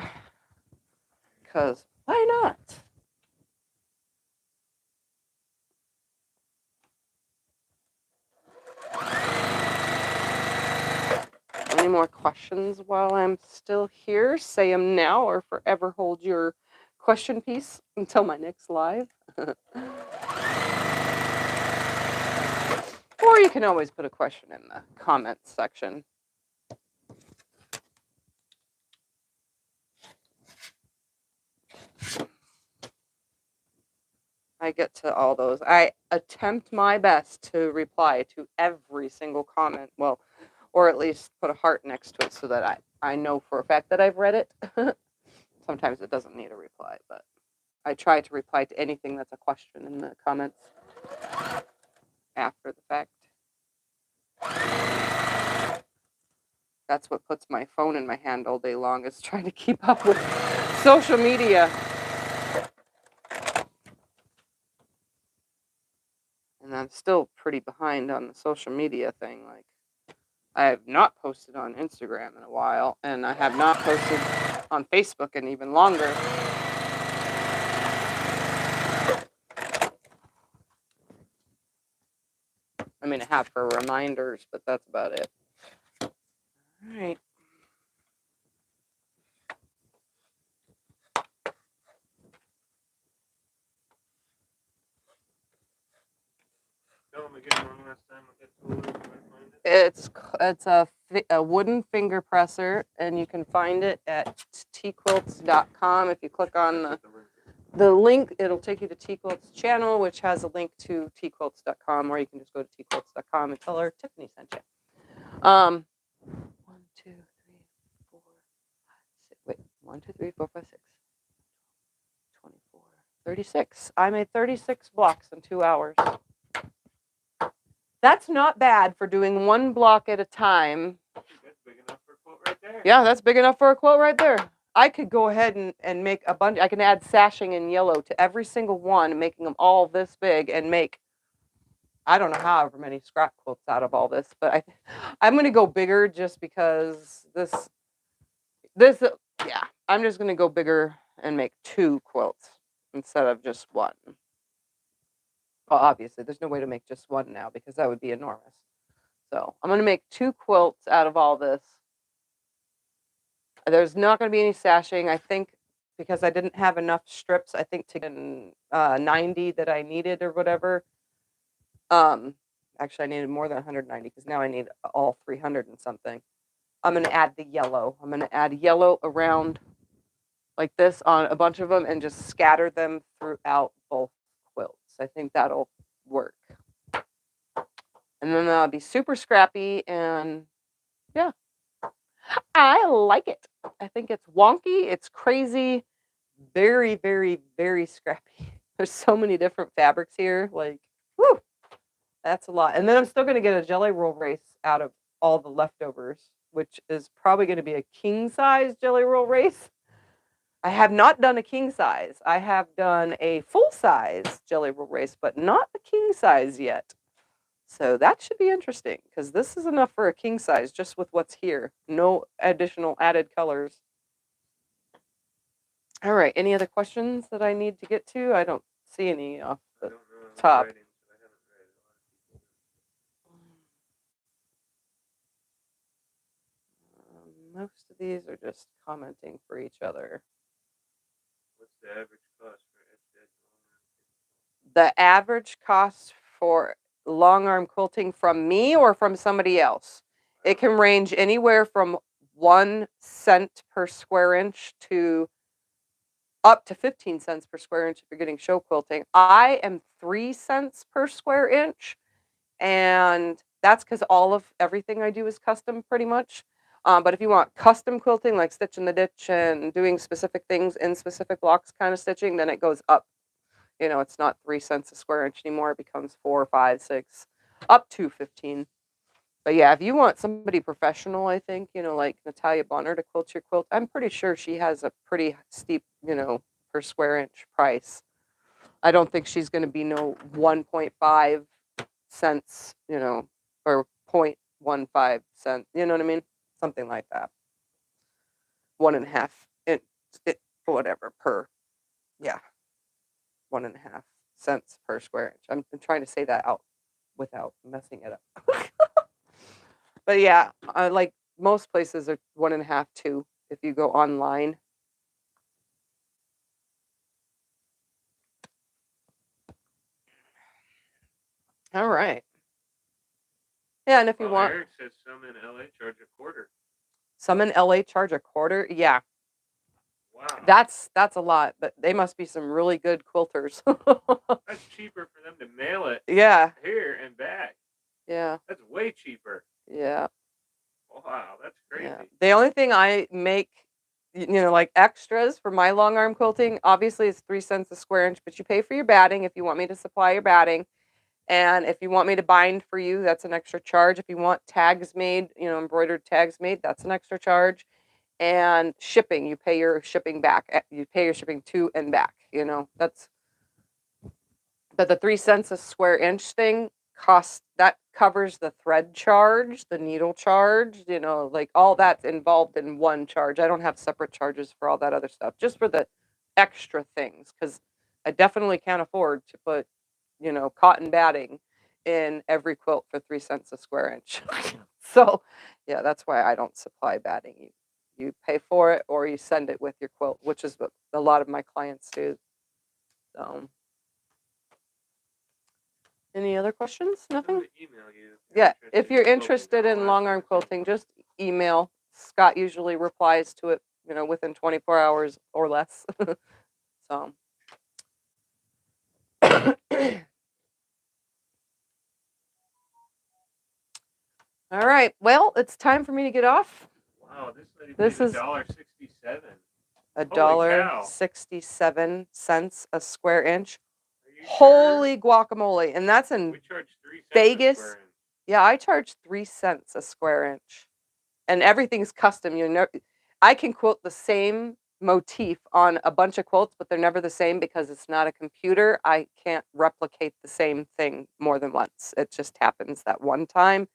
Because why not? Any more questions while I'm still here? Say them now or forever hold your question piece until my next live. Or you can always put a question in the comments section. I get to all those. I attempt my best to reply to every single comment. Well, or at least put a heart next to it so that I know for a fact that I've read it. Sometimes it doesn't need a reply, but I try to reply to anything that's a question in the comments after the fact. That's what puts my phone in my hand all day long, is trying to keep up with social media. And I'm still pretty behind on the social media thing. Like, I have not posted on Instagram in a while, and I have not posted on Facebook in even longer. I mean, I have for reminders, but that's about it. All right. Tell them again one last time what that tool is, where to find it. It's a wooden finger presser, and you can find it at tquilts.com. If you click on the link, it'll take you to T-Quilt's channel, which has a link to tquilts.com, or you can just go to tquilts.com and tell her Tiffany sent you. 1, 2, 3, 4, 5, 6. Wait, 1, 2, 3, 4, 5, 6. 24, 36. I made 36 blocks in 2 hours. That's not bad for doing one block at a time. That's big enough for a quilt right there. Yeah, that's big enough for a quilt right there. I could go ahead and make a bunch. I can add sashing in yellow to every single one, making them all this big, and make, I don't know however many scrap quilts out of all this, but I'm going to go bigger just because yeah, I'm just going to go bigger and make 2 quilts instead of just 1. Well, obviously, there's no way to make just 1 now because that would be enormous. So I'm going to make 2 quilts out of all this. There's not going to be any sashing, I think, because I didn't have enough strips, I think, to get 90 that I needed or whatever. Actually, I needed more than 190 because now I need all 300 and something. I'm going to add the yellow. I'm going to add yellow around like this on a bunch of them and just scatter them throughout both quilts. I think that'll work. And then that'll be super scrappy, and yeah, I like it. I think it's wonky. It's crazy. Very, very, very scrappy. There's so many different fabrics here. Like, whew, that's a lot. And then I'm still going to get a jelly roll race out of all the leftovers, which is probably going to be a king size jelly roll race. I have not done a king size. I have done a full size jelly roll race, but not a king size yet. So that should be interesting because this is enough for a king size just with what's here. No additional added colors. All right. Any other questions that I need to get to? I don't see any off the top. Most of these are just commenting for each other. What's the average cost for edge long arm? The average cost for long arm quilting from me or from somebody else, it can range anywhere from 1 cent per square inch to up to 15 cents per square inch if you're getting show quilting. I am 3 cents per square inch, and that's because all of everything I do is custom pretty much. But if you want custom quilting, like stitch in the ditch and doing specific things in specific blocks kind of stitching, then it goes up. You know, it's not 3 cents a square inch anymore. It becomes 4, 5, 6, up to 15. But yeah, if you want somebody professional, I think, you know, like Natalia Bonner to quilt your quilt, I'm pretty sure she has a pretty steep, you know, per square inch price. I don't think she's going to be no 1.5 cents, you know, or 0.15 cents, you know what I mean? Something like that. 1.5 inch, whatever, per, yeah, 1.5 cents per square inch. I'm trying to say that out without messing it up. But yeah, like most places are 1.5, 2 if you go online. All right. Yeah, and if you want, Eric says some in LA charge a quarter. some in LA charge a quarter. Yeah, Wow. that's a lot, but they must be some really good quilters. That's cheaper for them to mail it Yeah, here and back. yeah, That's way cheaper. yeah, Wow, that's crazy. yeah. The only thing I make, you know, like extras for my long arm quilting, obviously it's 3 cents a square inch, but you pay for your batting if you want me to supply your batting. And if you want me to bind for you, that's an extra charge. If you want tags made, you know, embroidered tags made, that's an extra charge. And shipping, you pay your shipping back. You pay your shipping to and back, you know. That's, but the 3 cents a square inch thing costs, that covers the thread charge, the needle charge, you know, like all that's involved in one charge. I don't have separate charges for all that other stuff, just for the extra things, because I definitely can't afford to put, you know, cotton batting in every quilt for 3 cents a square inch. So yeah, that's why I don't supply batting. You pay for it or you send it with your quilt, which is what a lot of my clients do. So any other questions? Nothing? Email you. Yeah, if you're interested in long arm quilting, just email. Scott usually replies to it, you know, within 24 hours or less. So all right. Well, it's time for me to get off. Wow, this This is is $1.67. $1.67 a square inch. Are you Holy sure? guacamole. And that's in We charge 3 cents Vegas. a square inch. Yeah, I charge 3 cents a square inch. And everything's custom. You know, I can quilt the same motif on a bunch of quilts, but they're never the same because it's not a computer. I can't replicate the same thing more than once. It just happens that one time.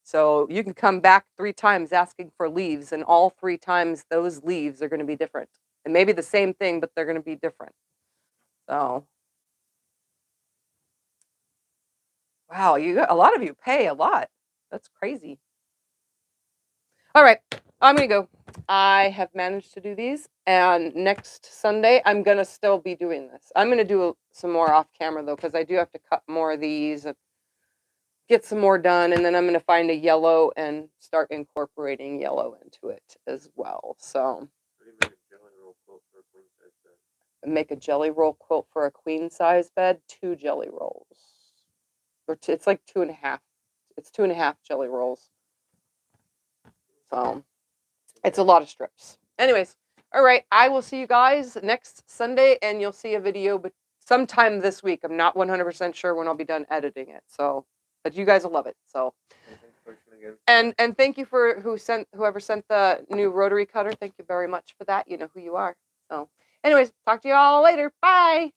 So you can come back 3 times asking for leaves, and all 3 times those leaves are going to be different. And maybe the same thing, but they're going to be different. So, wow, a lot of you pay a lot. That's crazy. All right, I'm going to go. I have managed to do these, and next Sunday I'm going to still be doing this. I'm going to do some more off camera though, because I do have to cut more of these and get some more done, and then I'm going to find a yellow and start incorporating yellow into it as well. So make a jelly roll quilt for a queen size bed, 2 jelly rolls, or it's like 2.5. It's 2.5 jelly rolls. So it's a lot of strips. Anyways, all right, I will see you guys next Sunday, and you'll see a video, but sometime this week. I'm not 100% sure when I'll be done editing it. So, but you guys will love it. So, and thank you for whoever sent the new rotary cutter. Thank you very much for that. You know who you are. So, anyways, talk to you all later. Bye.